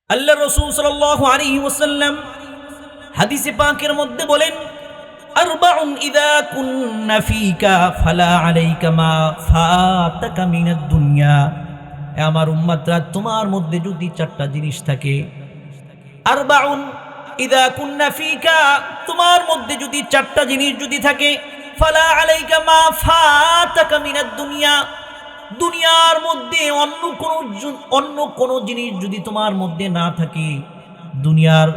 আল্লাহ রাসূল সাল্লাল্লাহু আলাইহি ওয়াসাল্লাম হাদিসে পাকের মধ্যে বলেন, আরবাউন ইযা কুন্না ফীকা ফালা আলাইকা মা ফাতাকা মিনাদ দুনিয়া। আমার উম্মতরা, তোমার মধ্যে যদি চারটা জিনিস থাকে, আরবাউন ইযা কুন্না ফীকা, তোমার মধ্যে যদি চারটা জিনিস যদি থাকে, ফালা আলাইকা মা ফাতাকা মিনাদ দুনিয়া, দুনিয়ার মধ্যে অন্য কোনো জিনিস যদি তোমার মধ্যে না থাকে, দুনিয়ার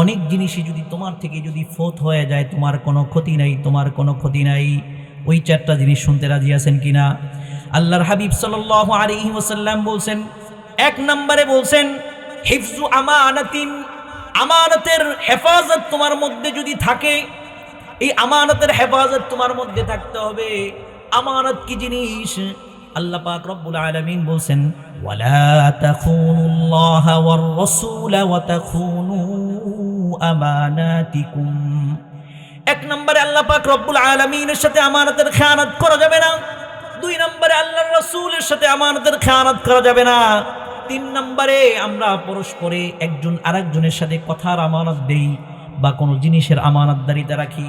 অনেক জিনিসই যদি তোমার থেকে যদি ফৌত হয়ে যায়, তোমার কোনো ক্ষতি নাই, তোমার কোনো ক্ষতি নাই। ওই চারটা জিনিস শুনতে রাজি আছেন কিনা? আল্লাহর হাবিব সাল্লাল্লাহু আলাইহি ওয়াসাল্লাম বলছেন, এক নম্বরে বলছেন হিফজু আমানাতিন, আমানতের হেফাজত তোমার মধ্যে যদি থাকে, এই আমানতের হেফাজত তোমার মধ্যে থাকতে হবে। আমানত কি জিনিস? আল্লাহ পাক রব্বুল আলামিন বলছেন, ওয়ালা তাখুনুল্লাহা ওয়ার রাসূলা ওয়া তাখুনু আমানাতিকুম। এক নম্বরে আল্লাহ পাক রব্বুল আলামিনের সাথে আমানতের খেয়ানত করা যাবে না। দুই নম্বরে আল্লাহর রাসূলের সাথে আমানতের খেয়ানত করা যাবে না। তিন নম্বরে আমরা পরস্পরে একজন আরেকজনের সাথে কথার আমানত দেই বা কোনো জিনিসের আমানতদারিতা রাখি,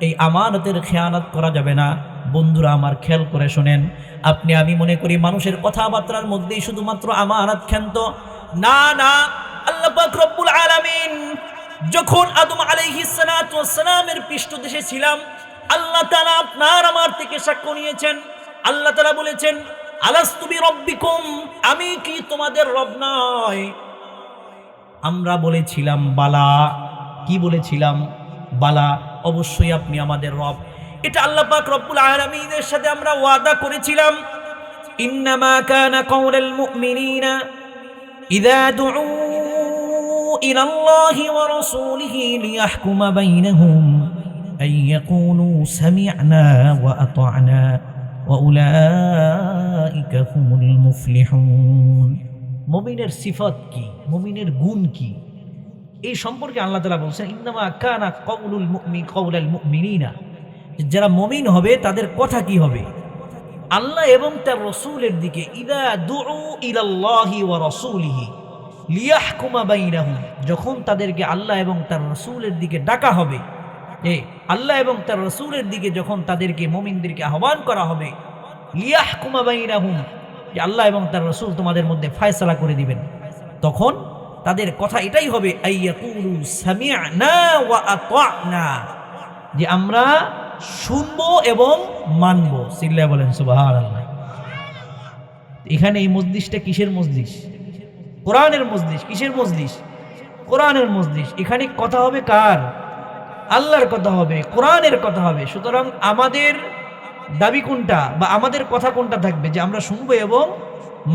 এই আমানতের খেয়ানত করা যাবে না। বন্ধুরা আমার, খেয়াল করে শোনেন, আপনি আমি মনে করি মানুষের কথাবার্তার মধ্যেই শুধুমাত্র আমানত ক্ষান্ত। না না, আল্লাহ পাক রব্বুল আলামিন যখন আদম আলাইহিস সালাতু ওয়াস সালামের পৃষ্ঠদেশে ছিলাম, আল্লাহ তাআলা আপনার আমার থেকে সাক্ষ্য নিয়েছেন। আল্লাহ তাআলা বলেছেন, আলাস্তু বিরাব্বিকুম, আমি কি তোমাদের রব নয়? আমরা বলেছিলাম বালা। কি বলেছিলাম? বালা, অবশ্যই আপনি আমাদের রব। এটা আল্লাহ পাক রব্বুল আলামিনের সাথে আমরা ওয়াদা করেছিলাম। ইন্নামা কানা কাওলাল মুমিনিনা ইযা দুউ ইলাল্লাহি ওয়া রাসূলিহি লিয়াহকুমা বাইনাহুম আন ইয়াকুলু সামি'না ওয়া আতা'না ওয়া উলাইকা হুমুল মুফলিহুন। মুমিনের সিফাত কি? মুমিনের গুণ কি? এই সম্পর্কে আল্লাহ তাআলা বলছেন, ইন্নামা কানা কাওলুল মুমিন কাওলাল মুমিনিনা, যারা মুমিন হবে তাদের কথা কি হবে? আল্লাহ এবং তার রাসূলের দিকে, ইযা দুউ ইলাল্লাহি ওয়া রাসূলিহি লিয়াহকুমা বাইনাহুম, যখন তাদেরকে আল্লাহ এবং তার রাসূলের দিকে ডাকা হবে, আল্লাহ এবং তার রাসূলের দিকে যখন তাদেরকে মুমিনদেরকে আহ্বান করা হবে, লিয়াহকুমা বাইনাহুম, যে আল্লাহ এবং তার রাসূল তোমাদের মধ্যে ফয়সালা করে দিবেন, তখন তাদের কথা এটাই হবে, আইয়াকুলু সামি'না ওয়া আতা'না, যে আমরা শুনবো এবং মানবো। সিল্লাহ বলেন সুবহানাল্লাহ। এখানে এই মজলিসটা কিসের মজলিস? কোরআনের মজলিস। কিসের মজলিস? কোরআনের মজলিস। এখানে কথা হবে কার? আল্লাহর কথা হবে, কোরআনের কথা হবে। সুতরাং আমাদের দাবি কোনটা বা আমাদের কথা কোনটা থাকবে? যে আমরা শুনবো এবং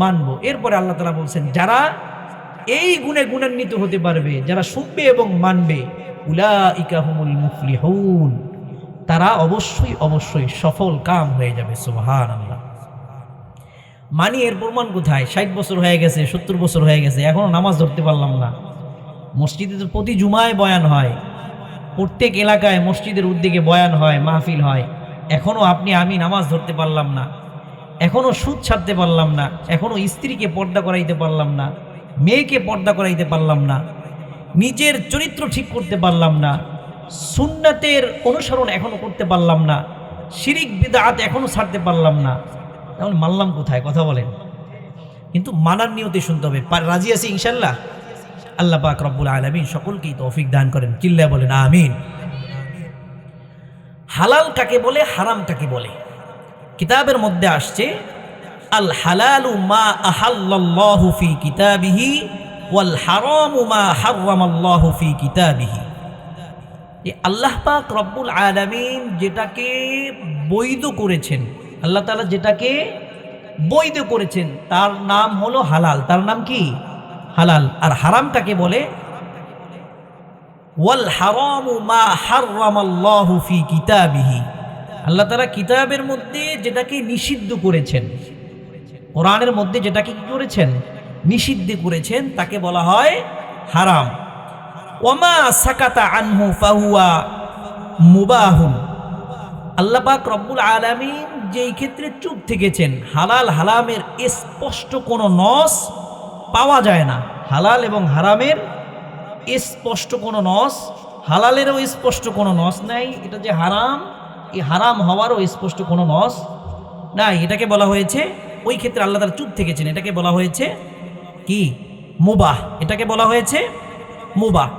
মানবো। এরপরে আল্লাহ তাআলা বলছেন, যারা এই গুণে গুণান্বিত হতে পারবে, যারা শুনবে এবং মানবে, উলাইকা হুমুল মুফলিহুন, তারা অবশ্যই অবশ্যই সফল কাম হয়ে যাবে। সুবহানাল্লাহ। মানি এর প্রমাণ কোথায়? 60 বছর হয়ে গেছে, 70 বছর হয়ে গেছে, এখনো নামাজ ধরতে পারলাম না। মসজিদে তো প্রতি জুমায় বয়ান হয়, প্রত্যেক এলাকায় মসজিদের উদ্যোগে বয়ান হয়, মাহফিল হয়, এখনো আপনি আমি নামাজ ধরতে পারলাম না, এখনো সুদ ছাড়তে পারলাম না, এখনো স্ত্রীকে পর্দা করাইতে পারলাম না, মেয়েকে পর্দা করাইতে পারলাম না, নিজের চরিত্র ঠিক করতে পারলাম না, সুন্নাতের অনুসরণ এখনো করতে পারলাম না, শিরিক বিদআত এখনো ছাড়তে পারলাম না। তাহলে মানলাম কোথায়? কথা বলেন। কিন্তু মানার নিয়তে শুনতে হবে। রাজি আছি ইনশাআল্লাহ? আল্লাহ পাক রব্বুল আলামিন সকলকেই তৌফিক দান করেন। চিল্লায় বলেন আমিন। হালাল কাকে বলে, হারাম কাকে বলে? কিতাবের মধ্যে আসছে, আল হালালু মা আহাল্লাল্লাহু ফি কিতাবিহি ওয়াল হারামু মা হাররামাল্লাহু ফি কিতাবিহি। আল্লাহ পাক রব্বুল আলামিন যেটাকে বৈধ করেছেন, আল্লাহ তাআলা যেটাকে বৈধ করেছেন, তার নাম হলো হালাল। তার নাম কি? হালাল। আর হারাম কাকে বলে? ওয়াল হারামু মা হাররামাল্লাহু ফি কিতাবিহি। আল্লাহ তাআলা কিতাবের মধ্যে যেটাকে নিষিদ্ধ করেছেন, কোরআনের মধ্যে যেটাকে কি করেছেন? নিষিদ্ধ করেছেন, তাকে বলা হয় হারাম। ওয়ামা সাকাতা আনহু ফাহুয়া মুবাহুন। আল্লাহ পাক রব্বুল আলামিন যেই ক্ষেত্রে চুপ থেকেছেন, হালাল হারামের স্পষ্ট কোনো নস পাওয়া যায় না, হালাল এবং হারামের স্পষ্ট কোনো নস, হালালেরও স্পষ্ট কোনো নস নাই, এটা যে হারাম, এই হারাম হওয়ারও স্পষ্ট কোনো নস নাই। এটাকে বলা হয়েছে, ওই ক্ষেত্রে আল্লাহ তাআলা চুপ থেকেছেন, এটাকে বলা হয়েছে কি? মুবাহ। এটাকে বলা হয়েছে মুবাহ।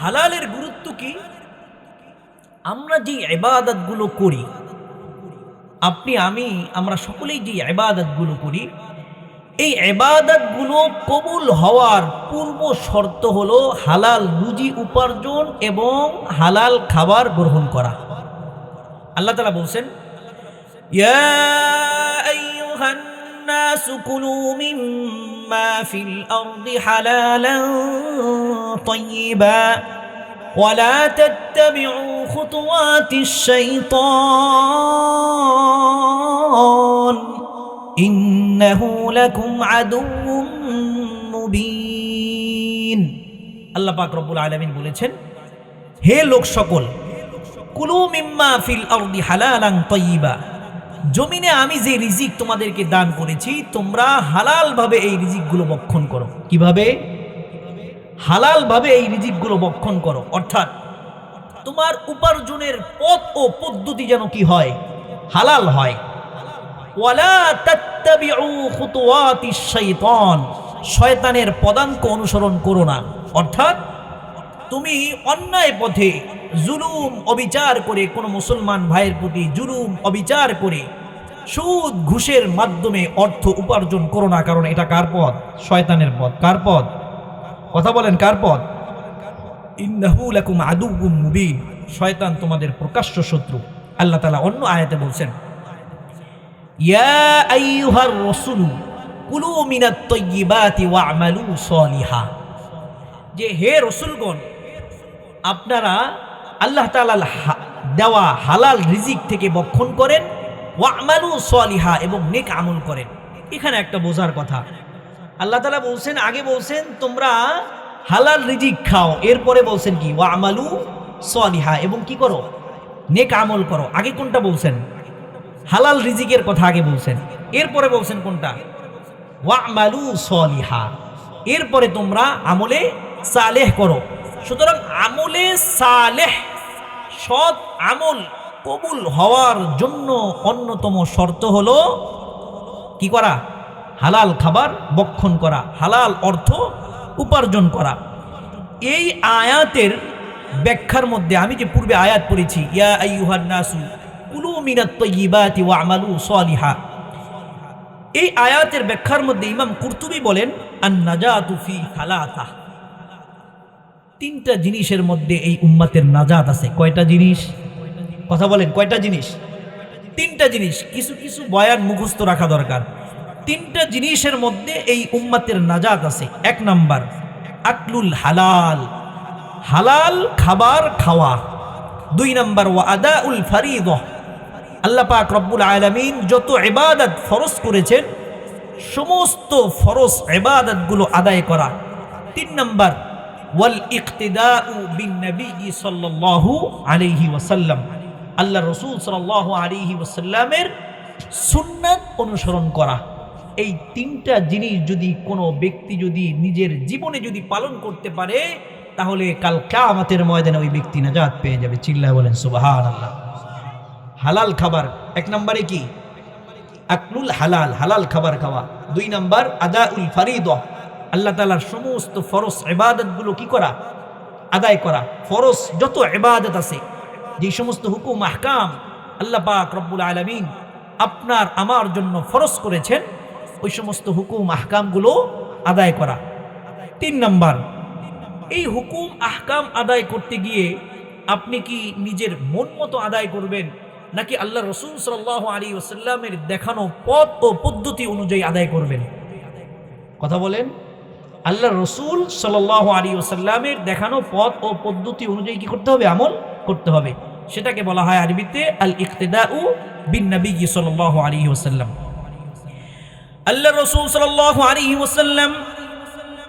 হালালের গুরুত্ব কি? আমরা যে ইবাদতগুলো করি, আপনি আমি আমরা সকলেই যে ইবাদতগুলো করি, এই ইবাদতগুলো কবুল হওয়ার পূর্ব শর্ত হলো হালাল রুজি উপার্জন এবং হালাল খাবার গ্রহণ করা। আল্লাহ তাআলা বলছেন, ইয়া আইয়ুহান নাসু কুলু মিম্মা ফিল আরদি হালালান তাইয়্যিবা ওয়া লা তাত্তাবিউ খুতুওয়াতিশ শাইতান ইন্নাহু লাকুম আদুউম মুবিন। আল্লাহ পাক রব্বুল আলামিন বলেছেন, হে লোক সকল, কুলু মিম্মা ফিল আরদি হালালান তাইয়্যিবা, জমিনে আমি যে রিজিক তোমাদেরকে দান করেছি তোমরা হালাল ভাবে এই রিজিকগুলো ভক্ষণ করো। কিভাবে? হালাল ভাবে এই রিজিকগুলো ভক্ষণ করো, অর্থাৎ তোমার উপার্জনের পথ ও পদ্ধতি যেন কি হয়? হালাল হয়। ওয়ালা তাত্তাবিউ খুতুওয়াতিশ শাইতান, শয়তানের পদাঙ্ক অনুসরণ করো না। অর্থাৎ তুমি অন্যায় পথে জুলুম অবিচার করে কোনো মুসলমান ভাইয়ের প্রতি জুলুম অবিচার করে সুদ ঘুষের মাধ্যমে অর্থ উপার্জন করো না, কারণ এটা কার পথ? শয়তানের পথ। কার পথ? কথা বলেন, কার পথ? ইন্নাহু লাকুম আদুউম মুবিন, শয়তান তোমাদের প্রকাশ্য শত্রু। আল্লাহ তাআলা অন্য আয়াতে বলছেন, ইয়া আইয়ুহার রাসূলু কুলু মিনাত তাইয়্যিবাতি ওয়া'মালু সলিহা, যে হে রাসূলগণ, আপনারা আল্লাহ তাআলার দেওয়া হালাল রিজিক থেকে ভক্ষণ করেন, ওয়া'মালু সলিহা, এবং নেক আমল করেন। এখানে একটা বোঝার কথা, আল্লাহ তাআলা বলছেন, আগে বলছেন তোমরা হালাল রিজিক খাও, এরপরে বলছেন কি? ওয়া'মালু সলিহা, এবং কি করো? নেক আমল করো। আগে কোনটা বলছেন? হালাল রিজিকের কথা আগে বলছেন, এরপরে বলছেন কোনটা? ওয়া'মালু সলিহা, এরপরে তোমরা আমলে সালেহ করো। সুতরাং আমলে সালেহ, সৎ আমল কবুল হওয়ার জন্য অন্যতম শর্ত হলো কি করা? হালাল খাবার ভক্ষণ করা, হালাল অর্থ উপার্জন করা। এই আয়াতের ব্যাখ্যার মধ্যে আমি যে পূর্বে আয়াত পড়েছি, ইয়া আইয়ুহান নাসু কুলু মিনাত তাইয়্যিবাতি ওয়া'মালু সলিহা, এই আয়াতের ব্যাখ্যার মধ্যে ইমাম কুরতুবী বলেন, আন-নাজাতু ফি সালাসা, তিনটা জিনিসের মধ্যে এই উম্মতের নাজাত আছে। কয়টা জিনিস? কথা বলেন, কয়টা জিনিস? তিনটা জিনিস। কিছু কিছু বয়ান মুখস্থ রাখা দরকার। তিনটা জিনিসের মধ্যে এই উম্মতের নাজাত আছে। এক নাম্বার, আকলুল হালাল, হালাল খাবার খাওয়া। দুই নাম্বার, ওয়া আদাউল ফারিদা, আল্লাহ পাক রব্বুল আলামিন যত ইবাদত ফরজ করেছেন সমস্ত ফরজ ইবাদতগুলো আদায় করা। তিন নাম্বার, ওয়াল ইক্তিদাউ বিন নবী সাল্লাল্লাহু আলাইহি ওয়াসাল্লাম, আল্লাহ রাসূল সাল্লাল্লাহু আলাইহি ওয়াসাল্লামের সুন্নাত অনুসরণ করা। এই তিনটা জিনিস যদি কোনো ব্যক্তি যদি নিজের জীবনে যদি পালন করতে পারে, তাহলে কাল কিয়ামতের ময়দানে ওই ব্যক্তি নাজাত পেয়ে যাবে। চিল্লায় বলেন সুবহানাল্লাহ। হালাল খাবার এক নম্বরে কি? আকলুল হালাল, হালাল খাবার খাওয়া। দুই নাম্বার, আদাউল ফারিদা, আল্লাহ তাআলার সমস্ত ফরজ ইবাদতগুলো কি করা? আদায় করা। ফরজ যত ইবাদত আছে, যে সমস্ত হুকুম আহকাম আল্লাহ পাক রব্বুল আলামিন আপনার আমার জন্য ফরজ করেছেন, ওই সমস্ত হুকুম আহকামগুলো আদায় করা। তিন নাম্বার, এই হুকুম আহকাম আদায় করতে গিয়ে আপনি কি নিজের মন মতো আদায় করবেন, নাকি আল্লাহ রাসূল সাল্লাল্লাহু আলাইহি ওয়াসাল্লামের দেখানো পথ ও পদ্ধতি অনুযায়ী আদায় করবেন? কথা বলেন। আল্লাহ রাসূল সাল্লাল্লাহু আলাইহি ওয়াসাল্লামের দেখানো পথ ও পদ্ধতি অনুযায়ী কি করতে হবে? আমল করতে হবে। সেটাকে বলা হয় আরবিতে আল ইক্তিদাউ বিন নবী সাল্লাল্লাহু আলাইহি ওয়াসাল্লাম। আল্লাহ রাসূল সাল্লাল্লাহু আলাইহি ওয়াসাল্লাম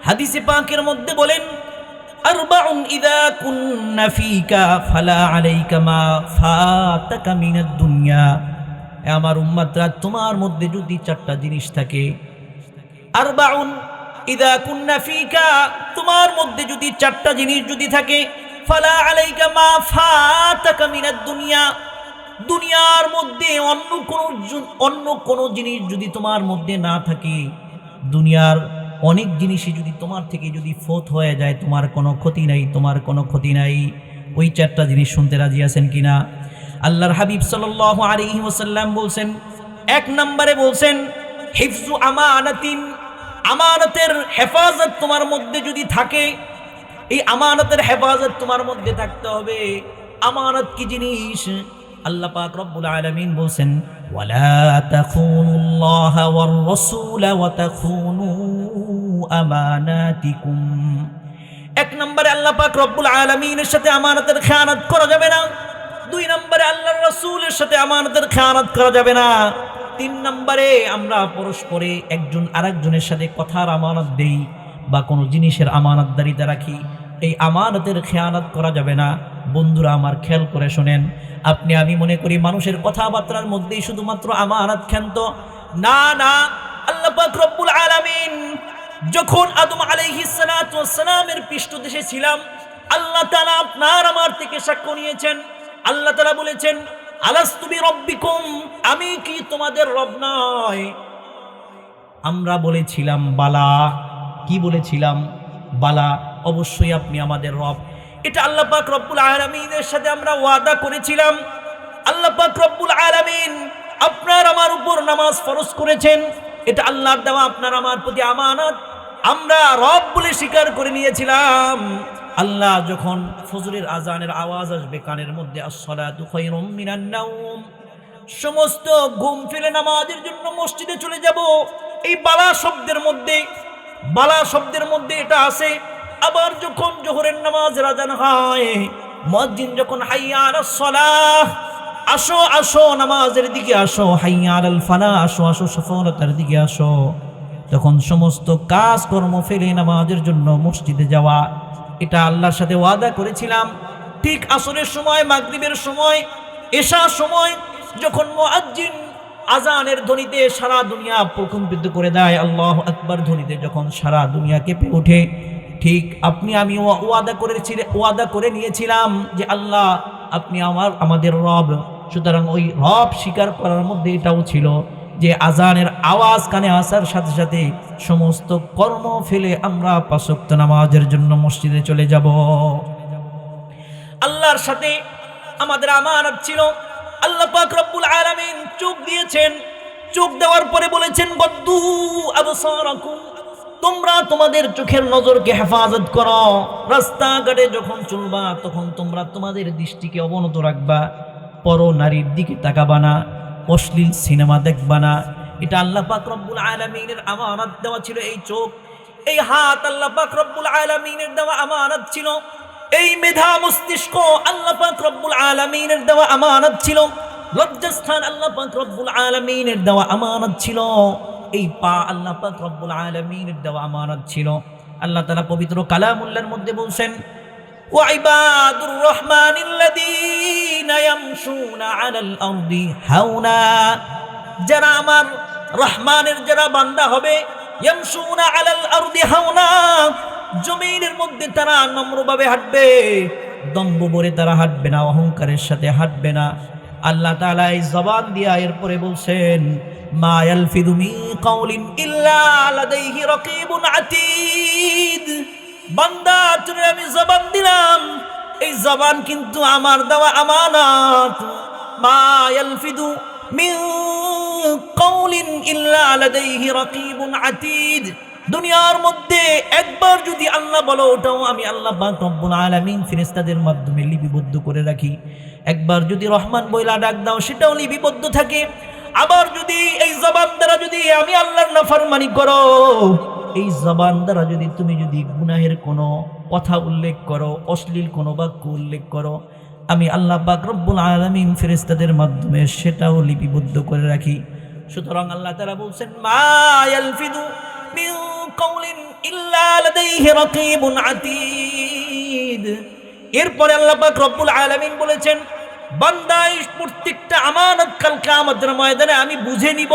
হাদিসে পাকের মধ্যে বলেন, আরবাউন ইযা কুন্না ফীকা ফালা আলাইকা মা ফাতাকা মিনাদ দুনিয়া, আমার উম্মতরা তোমার মধ্যে যদি চারটা জিনিস থাকে, আরবাউন ইদা কুন্না ফিকা, তোমার মধ্যে যদি চারটা জিনিস যদি থাকে, ফালা আলাইকা মা ফাতাকা মিনাদ দুনিয়া, দুনিয়ার মধ্যে অন্য কোন জিনিস যদি তোমার মধ্যে না থাকে, দুনিয়ার অনেক জিনিসই যদি তোমার থেকে যদি ফোত হয়ে যায়, তোমার কোনো ক্ষতি নাই, তোমার কোনো ক্ষতি নাই। ওই চারটা জিনিস শুনতে রাজি আছেন কিনা? আল্লাহর হাবিব সাল্লাল্লাহু আলাইহি ওয়াসাল্লাম বলছেন, এক নম্বরে বলছেন হিফজু আমানাতিন, আমানতের হেফাজত তোমার মধ্যে যদি থাকে, এই আমানতের হেফাজত তোমার মধ্যে থাকতে হবে। আমানত কি জিনিস? আল্লাহ পাক রব্বুল আলামিন বলেন, ওয়ালা তাখুনুল্লাহ ওয়ার রাসূল ওয়া তাখুনু আমানাতিকুম। এক নম্বরে আল্লাহ পাক রব্বুল আলামিনের সাথে আমানতের খেয়ানত করা যাবে না। দুই নম্বরে আল্লাহর রাসূলের সাথে আমানতের খেয়ানত করা যাবে না। তিন নম্বরে আমরা পরস্পরে একজন আরেকজনের সাথে কথার আমানত দেই বা কোনো জিনিসের আমানতদারিতা রাখি, এই আমানতের খেয়ানত করা যাবে না। বন্ধুরা আমার, খেয়াল করে শোনেন, আপনি আমি মনে করি মানুষের কথাবার্তার মধ্যেই শুধুমাত্র আমানত ক্ষান্ত। না না, আল্লাহ পাক রব্বুল আলামিন যখন আদম আলাইহিস সালাতু ওয়াস সালামের পৃষ্ঠদেশে ছিলাম, আল্লাহ তাআলা আপনার আমার থেকে সাক্ষ্য নিয়েছেন। আল্লাহ তাআলা বলেছেন, আলাস্তু বিরাব্বিকুম, আমি কি তোমাদের রব নয়? আমরা বলেছিলাম বালা। কি বলেছিলাম? বালা, অবশ্যই আপনি আমাদের রব। এটা আল্লাহ পাক রব্বুল আলামিনের সাথে আমরা ওয়াদা করেছিলাম। আল্লাহ পাক রব্বুল আলামিন আপনার আমার উপর নামাজ ফরজ করেছেন, এটা আল্লাহর দেওয়া আপনার আমার প্রতি আমানত। আমরা রব বলে স্বীকার করে নিয়েছিলাম। আল্লাহ যখন ফজরের আজানের আওয়াজ আসবে কানের মধ্যে, আসসালাতু খায়রুম মিনান নাওম, সমস্ত ঘুম ফেলে নামাজের জন্য মসজিদে চলে যাব, এই বালা শব্দের মধ্যে এটা আছে। আবার যখন জোহরের নামাজের আজান হয়, মুয়াজ্জিন যখন হাইয়া আলাস সালাহ, আসো আসো নামাজের দিকে আসো, হাইয়া আলাল ফালাহ, আসো আসো সফলতার দিকে আসো, তখন সমস্ত কাজ কর্ম ফেলে নামাজের জন্য মসজিদে যাওয়া, এটা আল্লাহর সাথে ওয়াদা করেছিলাম। ঠিক আসরের সময়, মাগরিবের সময়, এশার সময় যখন মুয়াজ্জিন আজানের ধ্বনিতে সারা দুনিয়া প্রকম্পিত করে দেয়, আল্লাহু আকবার ধ্বনিতে যখন সারা দুনিয়া কেঁপে ওঠে, ঠিক আপনি আমি ওয়াদা করে নিয়েছিলাম যে আল্লাহ আপনি আমাদের রব। সুতরাং ওই রব স্বীকার করার মধ্যে এটাও ছিল যে আজানের আওয়াজ কানে আসার সাথে সাথে সমস্ত কর্ম ফেলে আমরা ৫ ওয়াক্ত নামাজের জন্য মসজিদে চলে যাব। আল্লাহর সাথে আমাদের আমানত ছিল। আল্লাহ পাক রব্বুল আলামিন চোখ দিয়েছেন, চোখ দেওয়ার পরে বলেছেন, গদ্দু আবসারাকুম, তোমরা তোমাদের চোখের নজরকে হেফাজত করো। রাস্তাঘাটে যখন চলবা তখন তোমরা তোমাদের দৃষ্টিকে অবনত রাখবা, পর নারীর দিকে তাকাবা না, অশ্লীল সিনেমা দেখবা না। এটা আল্লাহ পাক রব্বুল আলামিনের আমানত দেওয়া ছিল। এই চোখ, এই হাত আল্লাহ পাক রব্বুল আলামিনের দেওয়া আমানত ছিল। এই মেধা মস্তিষ্ক আল্লাহ পাক রব্বুল আলামিনের দেওয়া আমানত ছিল। লজ্জাস্থান আল্লাহ পাক রব্বুল আলামিনের দেওয়া আমানত ছিল। এই পা আল্লাহ পাক রব্বুল আলামিনের দেওয়া আমানত ছিল। আল্লাহ তাআলা পবিত্র কালামুল্লাহর মধ্যে বলছেন, ওয়া ইবাদুর রহমানিল্লাযীনা ইয়ামশুনা আলাল আরদি হাওনা, যারা আমার রহমানের যারা বান্দা হবে, ইয়ামশুনা আলাল আরদি হাওনা, জমিনের মধ্যে তারা নম্রভাবে হাঁটবে, দম্ভ ভরে তারা হাঁটবে না, অহংকারের সাথে হাঁটবে না। আল্লাহ তাআলা এই জবান দিয়া এরপরে বলছেন, মা ইয়ালফিযু মিন কাওলিন ইল্লা লাদাইহি রাকীবুন আতীদ, বান্দা তোরে আমি জবান দিলাম, এই জবান কিন্তু আমার দেওয়া আমানত। মা ইয়ালফিযু মিন কাওলিন ইল্লা লাদাইহি রাকীবুন আতীদ, দুনিয়ার মধ্যে একবার যদি আল্লাহ বলো, ওটাও আমি আল্লাহ পাক রব্বুল আলামিন ফেরেশতাদের মাধ্যমে লিপিবদ্ধ করে রাখি। একবার যদি রহমান বইলা ডাক দাও, সেটাও লিপিবদ্ধ থাকে। আবার যদি এই জবান দ্বারা যদি আমি আল্লাহর নাফরমানি করো, এই জবান দ্বারা যদি তুমি যদি গুনাহের কোনো কথা উল্লেখ করো, অশ্লীল কোনো বাক্য উল্লেখ করো, আমি আল্লাহ পাক রব্বুল আলামিন ফেরেশতাদের মাধ্যমে সেটাও লিপিবদ্ধ করে রাখি। সুতরাং আল্লাহ তাআলা বলছেন, মা ইয়ালফিযু মিন কাওলিন ইল্লা লাদাইহি রাকীবুন আতীদ। এরপরে আল্লাহ পাক রব্বুল আলামিন বলেছেন, বান্দা প্রত্যেকটা আমানত কাল কিয়ামতের ময়দানে আমি বুঝে নিব।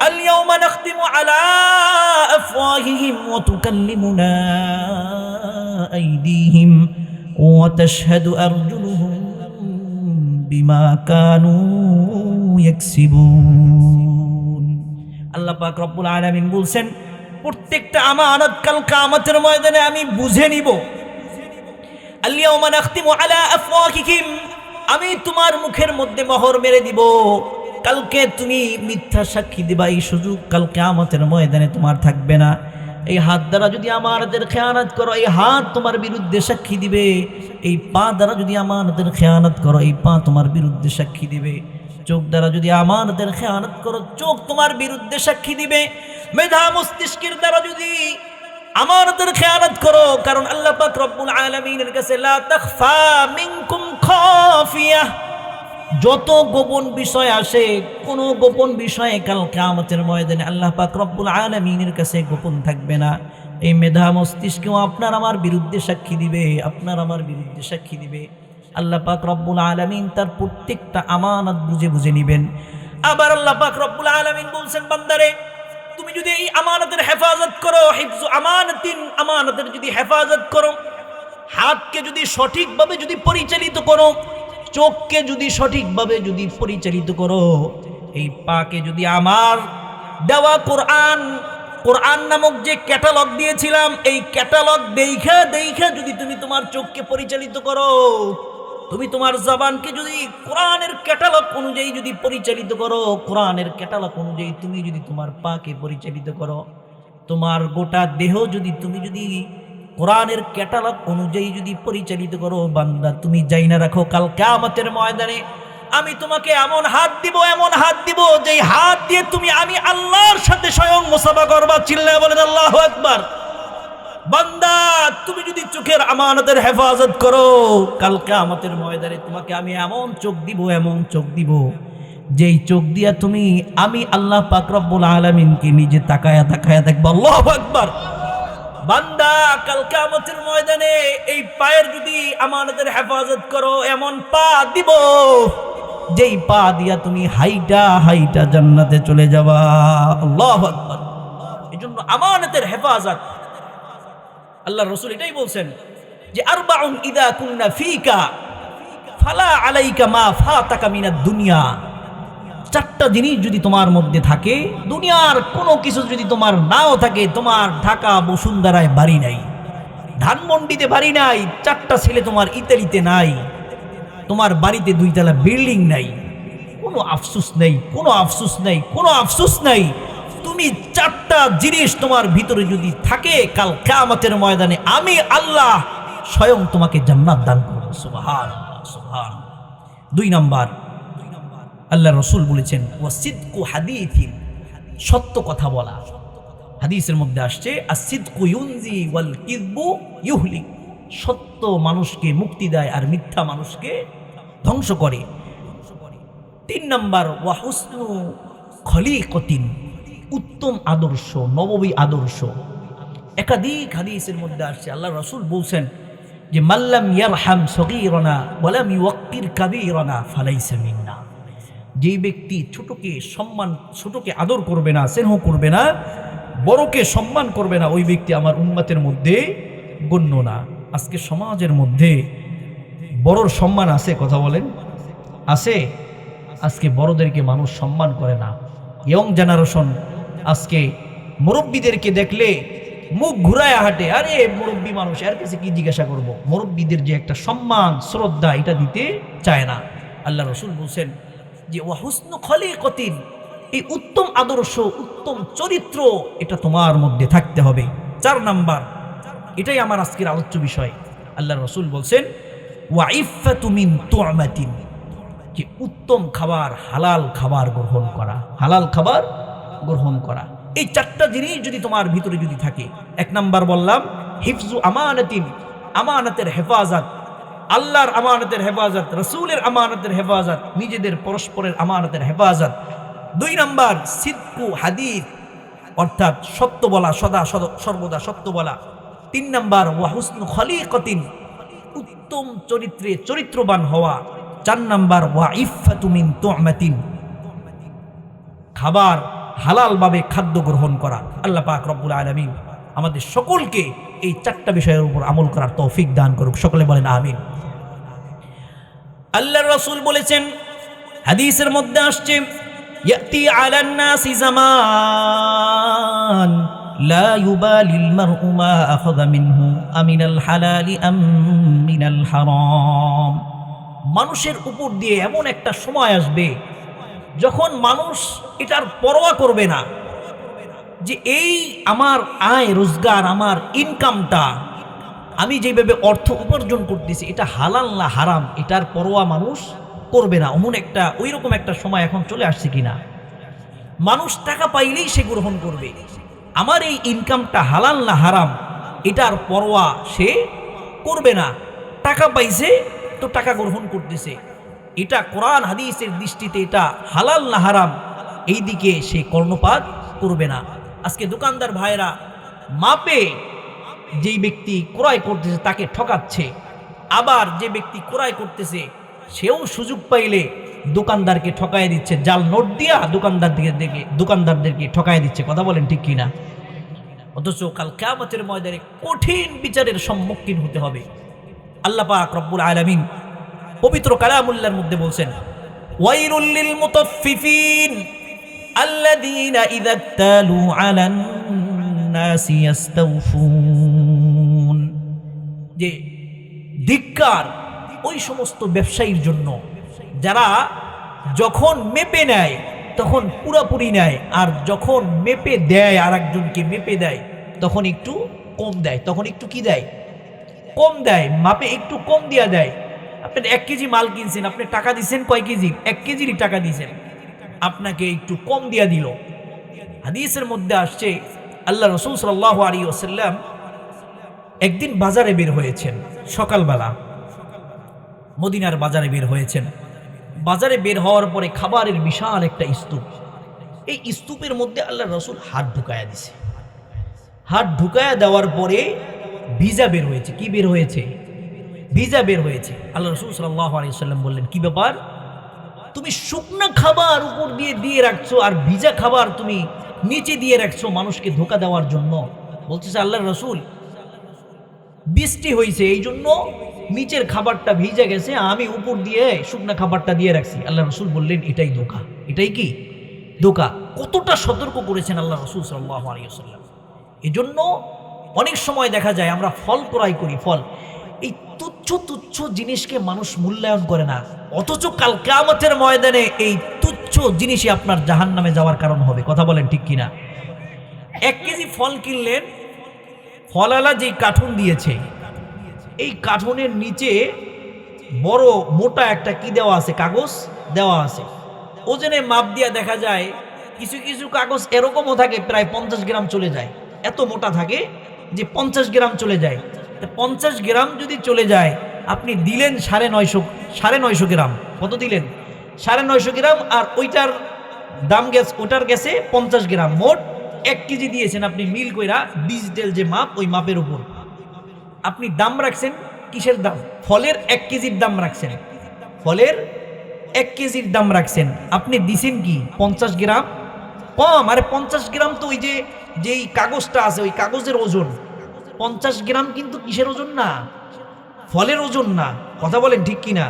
اليوم نختم على أفواههم وتكلمنا أيديهم وتشهد أرجلهم بما كانوا يكسبون আল্লাহ পাক রব্বুল আলামিন বলছেন প্রত্যেকটা আমানত কাল কিয়ামতের ময়দানে আমি বুঝে নিব। আল-ইয়াওমা নাখতিমু আলা আফওয়াহিহিম, আমি তোমার মুখের মধ্যে মোহর মেরে দিব। কালকে তুমি মিথ্যা সাক্ষী দিবা, এই সুযোগ কাল কিয়ামতের ময়দানে তোমার থাকবে না। এই হাত দ্বারা যদি আমানতের খেয়ানত করো, এই হাত তোমার বিরুদ্ধে সাক্ষী দিবে। এই পা দ্বারা যদি আমানতের খেয়ানত করো, এই পা তোমার বিরুদ্ধে সাক্ষী দিবে। চোখ দ্বারা যদি আমানতের খেয়ানত করো, চোখ তোমার বিরুদ্ধে সাক্ষী দিবে। মেধা মস্তিষ্কের দ্বারা যদি আমানতের খেয়ানত করো, কারণ আল্লাহ পাক রব্বুল আলামিনের কাছে লা তাখফা মিনকুম খাফিয়া, যত গোপন বিষয় আসে, কোন গোপন বিষয়ে কাল কিয়ামতের ময়দানে আল্লাহ পাক রব্বুল আলামিনের কাছে গোপন থাকবে না। এই মেধা মস্তিষ্কও আপনার আমার বিরুদ্ধে সাক্ষী দিবে, আপনার আমার বিরুদ্ধে সাক্ষী দিবে। আল্লাহ পাক রব্বুল আলামিন তার প্রত্যেকটা আমানত বুঝে বুঝে নেবেন। আবার আল্লাহ পাক রব্বুল আলামিন বলছেন, বান্দারে তুমি যদি এই আমানতের হেফাজত করো, হিফজু আমানাতিন, আমানতের যদি হেফাজত করো, হাতকে যদি সঠিকভাবে যদি পরিচালিত করো, চোখকে যদি সঠিকভাবে যদি পরিচালিত করো, এই পাকে যদি আমার দেওয়া কোরআন নামক যে ক্যাটালগ দিয়েছিলাম, এই ক্যাটালগ দেখা দেখা যদি তুমি তোমার চোখকে পরিচালিত করো, তুমি তোমার জবানকে যদি কোরআনের ক্যাটালগ অনুযায়ী যদি পরিচালিত করো, কোরআনের ক্যাটালগ অনুযায়ী তুমি যদি তোমার পাকে পরিচালিত করো, তোমার গোটা দেহ যদি তুমি যদি কোরআনের ক্যাটালগ অনুযায়ী যদি পরিচালিত করো, বান্দা তুমি যাই না রাখো, কাল কিয়ামতের ময়দানে আমি তোমাকে এমন হাত দিব যেই হাত দিয়ে তুমি আমি আল্লাহর সাথে স্বয়ং মুসাফা করবা। চিল্লায় বলেন আল্লাহু আকবার। বান্দা তুমি যদি চোখের আমানতের হেফাজত করো, কাল কিয়ামতের ময়দানে তোমাকে আমি এমন চোখ দিব যেই চোখ দিয়া তুমি আমি আল্লাহ পাক রব্বুল আলামিনকে নিজে তাকায়া দেখবা। আল্লাহু আকবার। বান্দা কাল কিয়ামতের ময়দানে এই পায়ের যদি আমানতের হেফাজত করো, এমন পা দিব যেই পা দিয়া তুমি হাইটা জান্নাতে চলে যাবা। আল্লাহু আকবার। এজন্য আমানতের হেফাজত, আল্লাহর রাসূল এটাই বলছেন যে আরবাউন ইদা কুননা ফিকা ফালা আলাইকা মা ফাতাকা মিনাদ দুনিয়া। চারটা জিনিস যদি তোমার মধ্যে থাকে, দুনিয়ার কোনো কিছু যদি তোমার নাও থাকে, তোমার ঢাকা বসুন্ধরায় বাড়ি নাই, ধানমন্ডিতে বাড়ি নাই, চারটা ছেলে তোমার ইতালিতে নাই, তোমার বাড়িতে 2 তলা বিল্ডিং নাই, কোনো আফসোস নেই। তুমি চারটা জিনিস তোমার ভিতরে যদি থাকে, কাল কিয়ামতের ময়দানে আমি আল্লাহ স্বয়ং তোমাকে জান্নাত দান করব। সুবহানাল্লাহ, সুবহানাল্লাহ। 2 নাম্বার, আল্লাহ রাসূল বলেছেন ওয়াসিদকু হাদিসিন, সত্য কথা বলা। হাদিসের মধ্যে আসছে আসিদকু ইউনজি ওয়াল কিযবু ইউহলিক, সত্য মানুষকে মুক্তি দেয় আর মিথ্যা মানুষকে ধ্বংস করে। 3 নাম্বার ওয়া হুসনু খলিকাতিন, উত্তম আদর্শ, নববী আদর্শ। একাধিক হাদিসের মধ্যে আসছে আল্লাহ রাসূল বলছেন যে মাল্লাম ইয়ারহাম সগীরানা ওয়া লাম ইউক্কির কাবীরানা ফালাইসা মিন্না। যে ব্যক্তি ছোটকে আদর করবে না, স্নেহ করবে না, বড়কে সম্মান করবে না, ওই ব্যক্তি আমার উম্মতের মধ্যে গণ্য না। আজকে সমাজের মধ্যে বড়র সম্মান আছে, কথা বলেন, আছে? আজকে বড়দেরকে মানুষ সম্মান করে না। ইয়ং জেনারেশন আজকে মুরব্বীদেরকে দেখলে মুখ ঘুরায় হাঁটে। আরে মুরব্বী মানুষ, এর কাছে কি জিজ্ঞাসা করব? মুরব্বীদের যে একটা সম্মান শ্রদ্ধা, এটা দিতে চায় না। আল্লাহ রাসূল বলছেন যে ওয়া হুসনু খলিকাতিন, এই উত্তম আদর্শ, উত্তম চরিত্র, এটা তোমার মধ্যে থাকতে হবে। 4 নাম্বার, এটাই আমার আজকের আলোচ্য বিষয়। আল্লাহ রাসূল বলছেন ওয়া ইফফাতু মিন তু'মাতিন, যে উত্তম খাবার, হালাল খাবার গ্রহণ করা। এই 4টা জিনিস যদি তোমার ভিতরে যদি থাকে, 1 নাম্বার বললাম হিফজু আমানাতিন, আমানতের হেফাজত, আল্লাহর আমানতের হেফাজত, রাসূলের আমানতের হেফাজত, নিজেদের পরস্পরের আমানতের হেফাজত। 2 নাম্বার সিদকু হাদিস, অর্থাৎ সত্য বলা, সর্বদা সত্য বলা। 3 নাম্বার ওয়া হুসনু খলিকাতিন, উত্তম চরিত্রে চরিত্রবান হওয়া। 4 নাম্বার ওয়া ইফফাতু মিন তু'মাতিন, খাবার হালালভাবে খাদ্য গ্রহণ করা। আল্লাহ পাক রব্বুল আলামিন আমাদের সকলকে এই 4টা বিষয়ের উপর আমল করার তৌফিক দান করুক। সকলে বলেন আমিন। আল্লাহর রাসূল বলেছেন, হাদিসের মধ্যে আসছে, ইয়াতি আলান নাসি জামান লা ইউবালিল মারউ মা আখাযা মিনহু আমিনাল হালালি আম মিনাল হারাম। মানুষের উপর দিয়ে এমন একটা সময় আসবে যখন মানুষ এটার পরোয়া করবে না যে এই আমার আয় রোজগার, আমার ইনকামটা, আমি যেভাবে অর্থ উপার্জন করতেছি এটা হালাল না হারাম, এটার পরোয়া মানুষ করবে না। ওই রকম একটা সময় এখন চলে আসছে কিনা। মানুষ টাকা পাইলেই সে গ্রহণ করবে। আমার এই ইনকামটা হালাল না হারাম এটার পরোয়া সে করবে না। টাকা পাইছে তো টাকা গ্রহণ করতেছে, এটা কোরআন হাদিসের দৃষ্টিতে এটা হালাল না হারাম এই দিকে সে কর্ণপাত করবে না। আজকে দোকানদার ভাইরা মাপে যেই ব্যক্তি ক্রয় করতেছে তাকে ঠকাচ্ছে, আবার যে ব্যক্তি ক্রয় করতেছে সেও সুযোগ পাইলে দোকানদারকে ঠকায় দিচ্ছে, জাল নোট দিয়া দোকানদারদেরকে ঠকায় দিচ্ছে। কথা বলেন ঠিক কিনা? অথচ কাল কিয়ামতের ময়দানে কঠিন বিচারের সম্মুখীন হতে হবে। আল্লাহ পাক রব্বুল আলামিন পবিত্র কালামুল্লাহর মধ্যে বলছেন, ওয়াইলুল লিল মুতাফফিফিন আল্লাযীনা ইযা ইক্তালু আলান নাসি ইস্তাওফুন। যে ধিক্কার ওই সমস্ত ব্যবসায়ীর জন্য যারা যখন মেপে নেয় তখন পুরাপুরি নেয়, আর যখন মেপে দেয় আর একজনকে মেপে দেয় তখন একটু কম দেয়। তখন একটু কি দেয়? কম দেয়, মাপে একটু কম দিয়া দেয়। আপনি 1 কেজি মাল কিনছেন, আপনি টাকা দিচ্ছেন কয় কেজি? 1 কেজিরই টাকা দিয়েছেন, আপনাকে একটু কম দিয়া দিল। হাদিসের মধ্যে আসছে আল্লাহ রাসূল সাল্লাল্লাহু আলাইহি ওয়াসাল্লাম একদিন বাজারে বের হয়েছেন, সকালবেলা মদিনার বাজারে বের হয়েছেন। বাজারে বের হওয়ার পরে খাবারের বিশাল একটা স্তূপ, এই স্তূপের মধ্যে আল্লাহ রাসূল হাত ঢুকায়া দিছে। হাত ঢুকায়া দেওয়ার পরে ভিজা বের হয়েছে। কি বের হয়েছে? ভিজা বের হয়েছে। আল্লাহ রাসূল সাল্লাল্লাহু আলাইহি ওয়াসাল্লাম বললেন, কি ব্যাপার, তুমি শুকনা খাবার উপর দিয়ে রাখছো আর ভিজা খাবার তুমি নিচে দিয়ে রাখছো মানুষকে ধোঁকা দেওয়ার জন্য? বলতেছে আল্লাহ রাসূল, বৃষ্টি হয়েছে এই জন্য নিচের খাবারটা ভিজে গেছে, আমি উপর দিয়ে শুকনা খাবারটা দিয়ে রাখছি। আল্লাহ রাসূল বললেন, এটাই ধোঁকা। এটাই কি? ধোঁকা। কতটা সতর্ক করেছেন আল্লাহ রাসূল সাল্লাল্লাহু আলাইহি ওয়াসাল্লাম। এজন্য অনেক সময় দেখা যায় আমরা ফল ক্রয় করি, ফল, এই তুচ্ছ তুচ্ছ জিনিসকে মানুষ মূল্যায়ন করে না, অথচ কাল কিয়ামতের ময়দানে এই তুচ্ছ জিনিসই আপনার জাহান্নামে যাওয়ার কারণ হবে। কথা বলেন ঠিক কিনা? 1 কেজি ফল কিনলেন, ফলওয়ালা যেই কার্টুন দিয়েছে এই কার্টুনের নিচে বড় মোটা একটা কি দেওয়া আছে, কাগজ দেওয়া আছে। ওজনে মাপ দিয়া দেখা যায় কিছু কিছু কাগজ এরকমও থাকে প্রায় 50 গ্রাম চলে যায়, এত মোটা থাকে যে 50 গ্রাম চলে যায়। 50 গ্রাম যদি চলে যায়, আপনি দিলেন 950 গ্রাম। কত দিলেন? 950 গ্রাম, আর ওইটার দাম ওটার গেছে 50 গ্রাম, মোট 1 কেজি দিয়েছেন আপনি মিল কইরা, ডিজিটাল যে মাপ ওই মাপের উপর আপনি দাম রাখছেন। কিসের দাম? ফলের 1 কেজির দাম রাখছেন, ফলের 1 কেজির দাম রাখছেন। আপনি দিছেন কি 50 গ্রাম কম। আরে 50 গ্রাম তো ওই যেই কাগজটা আছে ওই কাগজের ওজন। 50 গ্রাম কিন্তু কিসের ওজন না? ফলের ওজন না। কথা বলেন ঠিক কিনা?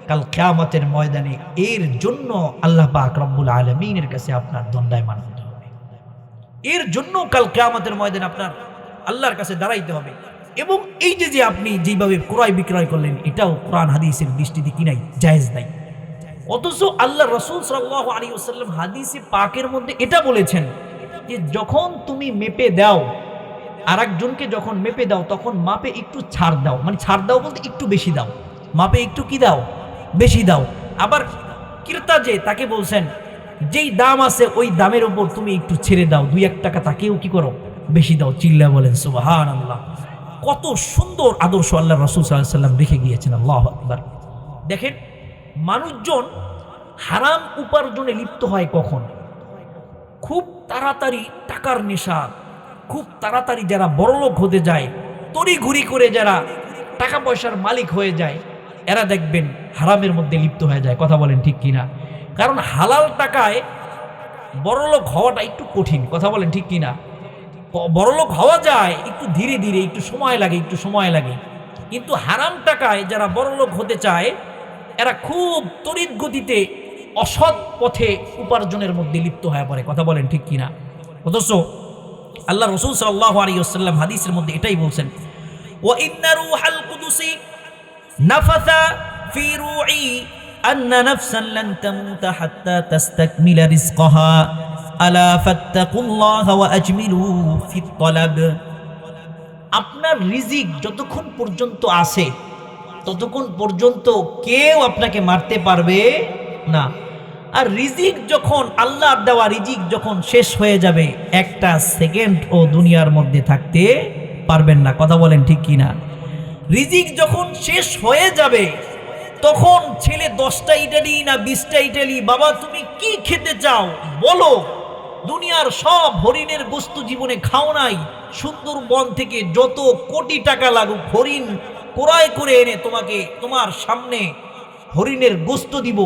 কাল কিয়ামতের ময়দানে এর জন্য আল্লাহ পাক রব্বুল আলামিনের কাছে আপনার দণ্ডায়মান হতে হবে। এর জন্য কাল কিয়ামতের ময়দানে আপনার আল্লাহর কাছে দাঁড়াইতে হবে। এবং এই যে আপনি যেভাবে ক্রয় বিক্রয় করলেন, এটাও কোরআন হাদিসের দৃষ্টিতে কি নাই? জায়েজ নাই। অথচ আল্লাহ রাসূল সাল্লাল্লাহু আলাইহি ওয়াসাল্লাম হাদিসে পাকের মধ্যে এটা বলেছেন যে যখন তুমি মেপে দাও, আরেকজনকে যখন মেপে দাও তখন মাপে একটু ছাড় দাও। মানে ছাড় দাও বলতে একটু বেশি দাও, মাপে একটু কি দাও? বেশি দাও। আবার ক্রেতা যে তাকে বলছেন যেই দাম আছে ওই দামের উপর তুমি একটু ছেড়ে দাও, 2-1 টাকা তাকেও কি করো? বেশি দাও। চিল্লা বলেন সুবহানাল্লাহ। কত সুন্দর আদর্শ আল্লাহ রাসূল সাল্লাল্লাহু আলাইহি ওয়াসাল্লাম রেখে গিয়েছেন। আল্লাহু আকবার। দেখেন মানুষজন হারাম উপার্জনে লিপ্ত হয় কখন? খুব তাড়াতাড়ি টাকার নেশা, খুব তাড়াতাড়ি যারা বড়লোক হতে যায়, তড়িঘড়ি করে যারা টাকা পয়সার মালিক হয়ে যায়, এরা দেখবেন হারামের মধ্যে লিপ্ত হয়ে যায়। কথা বলেন ঠিক কিনা? কারণ হালাল টাকায় বড়লোক হওয়াটা একটু কঠিন, কথা বলেন ঠিক কিনা? বড়লোক হওয়া যায় একটু ধীরে ধীরে, একটু সময় লাগে। কিন্তু হারাম টাকায় যারা বড়লোক হতে চায় এরা খুব তড়িৎ গতিতে অসৎ পথে উপার্জনের মধ্যে লিপ্ত হয়ে পড়ে, কথা বলেন ঠিক কিনা? অথচ আল্লাহ রাসূল সাল্লাল্লাহু আলাইহি ওয়াসাল্লাম হাদিসের মধ্যে এটাই বলছেন, ওয়া ইন্না রূহাল কুদুসি নাফাসা ফি রূই আন্না নাফসান লান তামুতা হাত্তা তাস্তাকমিলা রিজকাহা আলা ফাত্তাকুল্লাহা ওয়া আজমিলু ফিত তালাব। আপনার রিজিক যতক্ষণ পর্যন্ত আছে ততক্ষণ পর্যন্ত কেউ আপনাকে মারতে পারবে না। আর রিজিক যখন, আল্লাহর দেওয়া রিজিক যখন শেষ হয়ে যাবে, একটা সেকেন্ড ও দুনিয়ার মধ্যে থাকতে পারবেন না, কথা বলেন ঠিক কিনা? রিজিক যখন শেষ হয়ে যাবে তখন ছেলে 10টা ইটালি না 20টা ইটালি, বাবা তুমি কি খেতে চাও বলো, দুনিয়ার সব হরিণের গোস্ত জীবনে খাও নাই, সুন্দরবন থেকে যত কোটি টাকা লাগুক হরিণ ক্রয় করে এনে তোমাকে তোমার সামনে হরিণের গোস্ত দিব,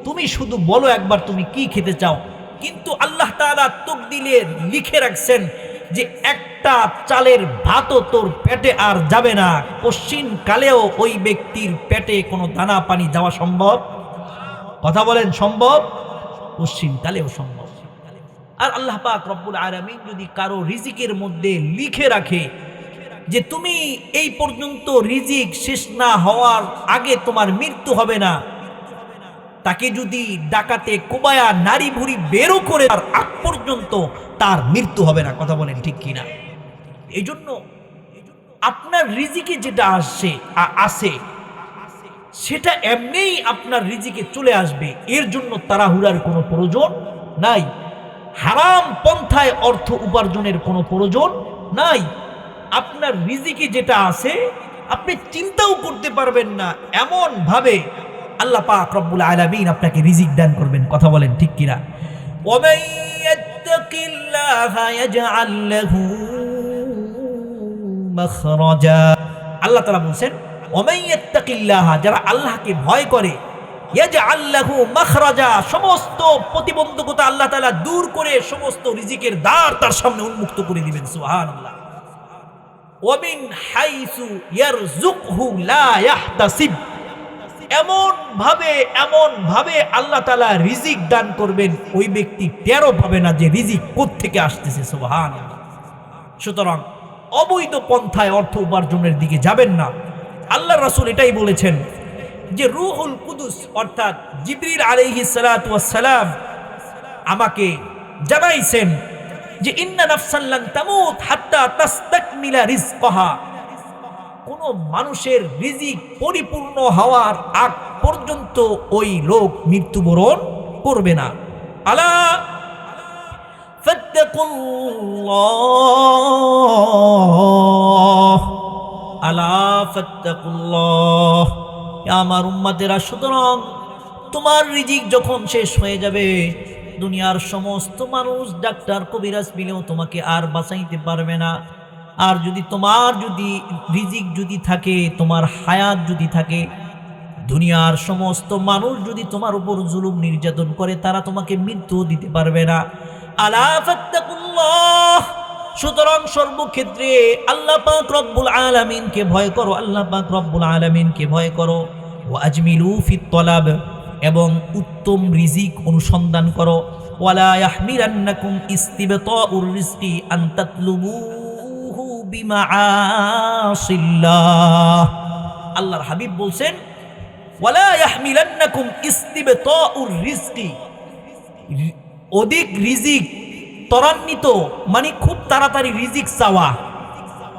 তুমি শুধু বলো একবার তুমি কি খেতে চাও। কিন্তু আল্লাহ তাআলা তাকদীরে লিখে রাখছেন যে একটা চালের ভাতও তোর পেটে আর যাবে না, পশ্চিম কালেও ওই ব্যক্তির পেটে কোনো দানা পানি যাওয়া সম্ভব, কথা বলেন সম্ভব? পশ্চিম কালেও সম্ভব। আর আল্লাহ পাক রব্বুল আলামিন যদি কারো রিজিকের মধ্যে লিখে রাখে যে তুমি এই পর্যন্ত রিজিক শেষ না হওয়ার আগে তোমার মৃত্যু হবে না, তাকে যদি ডাকাতে কোবায়া নারী ভুড়ি বেরো করে তার আগ পর্যন্ত তার মৃত্যু হবে না, কথা বলেন ঠিক কিনা? এই জন্য আপনার রিজিকে যেটা আসে সেটা এমনিই আপনার রিজিকে চলে আসবে, এর জন্য তাড়াহুড়ার কোনো প্রয়োজন নাই। হারাম পন্থায় অর্থ উপার্জনের কোনো প্রয়োজন নাই। আপনার রিজিকে যেটা আছে আপনি চিন্তাও করতে পারবেন না, এমন ভাবে আল্লাহ পাক রব্বুল আলামিন আপনাকে রিজিক দান করবেন, কথা বলেন ঠিক কিনা? ওয়ামান ইয়াত্তাকিল্লাহা ইয়াজআল লাহু মাখরাজা। আল্লাহ তাআলা বলেন ওয়ামান ইয়াত্তাকিল্লাহা, যারা আল্লাহকে ভয় করে, ইয়াজআল লাহু মাখরাজা, সমস্ত প্রতিবন্ধকতা আল্লাহ তাআলা দূর করে সমস্ত রিজিকের দ্বার তার সামনে উন্মুক্ত করে দিবেন, সুবহানাল্লাহ। ওয়ামিন হাইসু ইয়ারযুকহু লা ইয়াহতাসিব, এমন ভাবে আল্লাহ তাআলা রিজিক দান করবেন ওই ব্যক্তি টেরও পাবে না যে রিজিক কোত্থেকে আসতেছে, সুবহানাল্লাহ। সুতরাং অবৈধ পন্থায় অর্থ উপার্জনের দিকে যাবেন না। আল্লাহ রাসূল এটাই বলেছেন যে রূহুল কুদুস অর্থাৎ জিবরিল আলাইহিস সালাতু ওয়াস সালাম আমাকে জানাইছেন যে ইন্না নাফসান লান তামুত হাত্তা তাস্তাকমিলা রিজকাহা, কোন মানুষের রিজিক পরিপূর্ণ হওয়ার আগ পর্যন্ত ওই লোক মৃত্যুবরণ করবে না। আলা ফাত্তাকুল্লাহ, আলা ফাত্তাকুল্লাহ, আমার উম্মতেরা, সুতরাং তোমার রিজিক যখন শেষ হয়ে যাবে দুনিয়ার সমস্ত মানুষ ডাক্তার কবিরাজ মিলেও তোমাকে আর বাঁচাইতে পারবে না। আর যদি তোমার রিজিক যদি থাকে, তোমার হায়াত যদি থাকে, দুনিয়ার সমস্ত মানুষ যদি তোমার উপর জুলুম নির্যাতন করে তারা তোমাকে মৃত্যু দিতে পারবে না। আলা ফাত্তাকুল্লাহ, সুতরাং সর্বক্ষেত্রে আল্লাহ পাক রব্বুল আলামিনকে ভয় করো, আল্লাহ পাক রব্বুল আলামিনকে ভয় করো। ওয়া আজমিলু ফিত তালাব, এবং উত্তম রিজিক অনুসন্ধান করো। ওয়ালা ইয়াহমিলান্নাকুম ইস্তিবতাউর রিজকি আন তাতলুবুহু বিমাআসিল্লাহ। আল্লাহর হাবিব বলছেন ওয়ালা ইয়াহমিলান্নাকুম ইস্তিবতাউর রিজকি, অধিক রিজিক ত্বরান্বিত মানে খুব তাড়াতাড়ি রিজিক চাওয়া,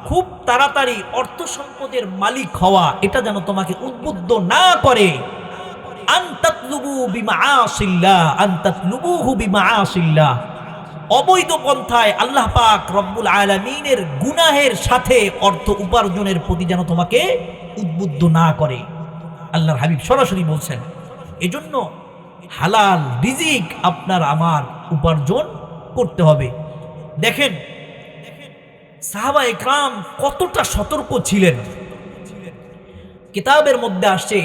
খুব তাড়াতাড়ি অর্থ সম্পদের মালিক হওয়া, এটা যেন তোমাকে উদ্বুদ্ধ না করে। আন তাতলুবু বিমাআসিল্লাহ, আন তাতলুবুহু বিমাআসিল্লাহ, অবৈধ পন্থায় আল্লাহ পাক রব্বুল আলামিনের গুনাহের সাথে অর্থ উপার্জনের প্রতি যেন তোমাকে উদ্বুদ্ধ না করে, আল্লাহর হাবিব সরাসরি বলছেন। এজন্য হালাল রিজিক আপনার আমার উপার্জন করতে হবে। দেখেন সাহাবা ইকরাম কতটা সতর্ক ছিলেন। কিতাবের মধ্যে আসছে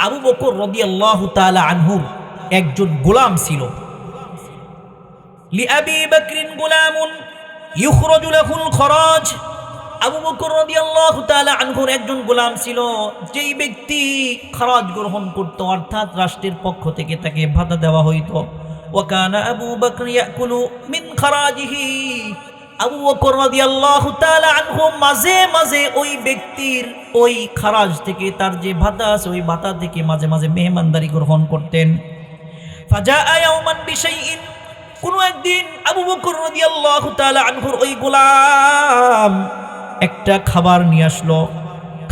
আবু বকর রাদিয়াল্লাহু তাআলা আনহু একজন গোলাম ছিল। লিআবি বকরিন গুলামুন ইখরাজু লাহুল খরাজ। আবু বকর রাদিয়াল্লাহু তাআলা আনহুর একজন গোলাম ছিল, যেই ব্যক্তি খরাজ গ্রহণ করত, অর্থাৎ রাষ্ট্রের পক্ষ থেকে তাকে ভাতা দেওয়া হইতো। ওয়া কানা আবু বকর ইয়াকুলু মিন খরাজিহি। আবু বকর রাদিয়াল্লাহু তাআলা আনহু মাঝে মাঝে ওই ব্যক্তির ওই খরাজ থেকে, তার যে ভাতা আছে ওই ভাতা থেকে মাঝে মাঝে মেহমানদারি গ্রহণ করতেন। ফাজাআ ইয়াওমান বিশাইইন, কোনো একদিন আবু বকর রাদিয়াল্লাহু তাআলা আনহুর ওই গোলাম একটা খাবার নিয়ে আসলো।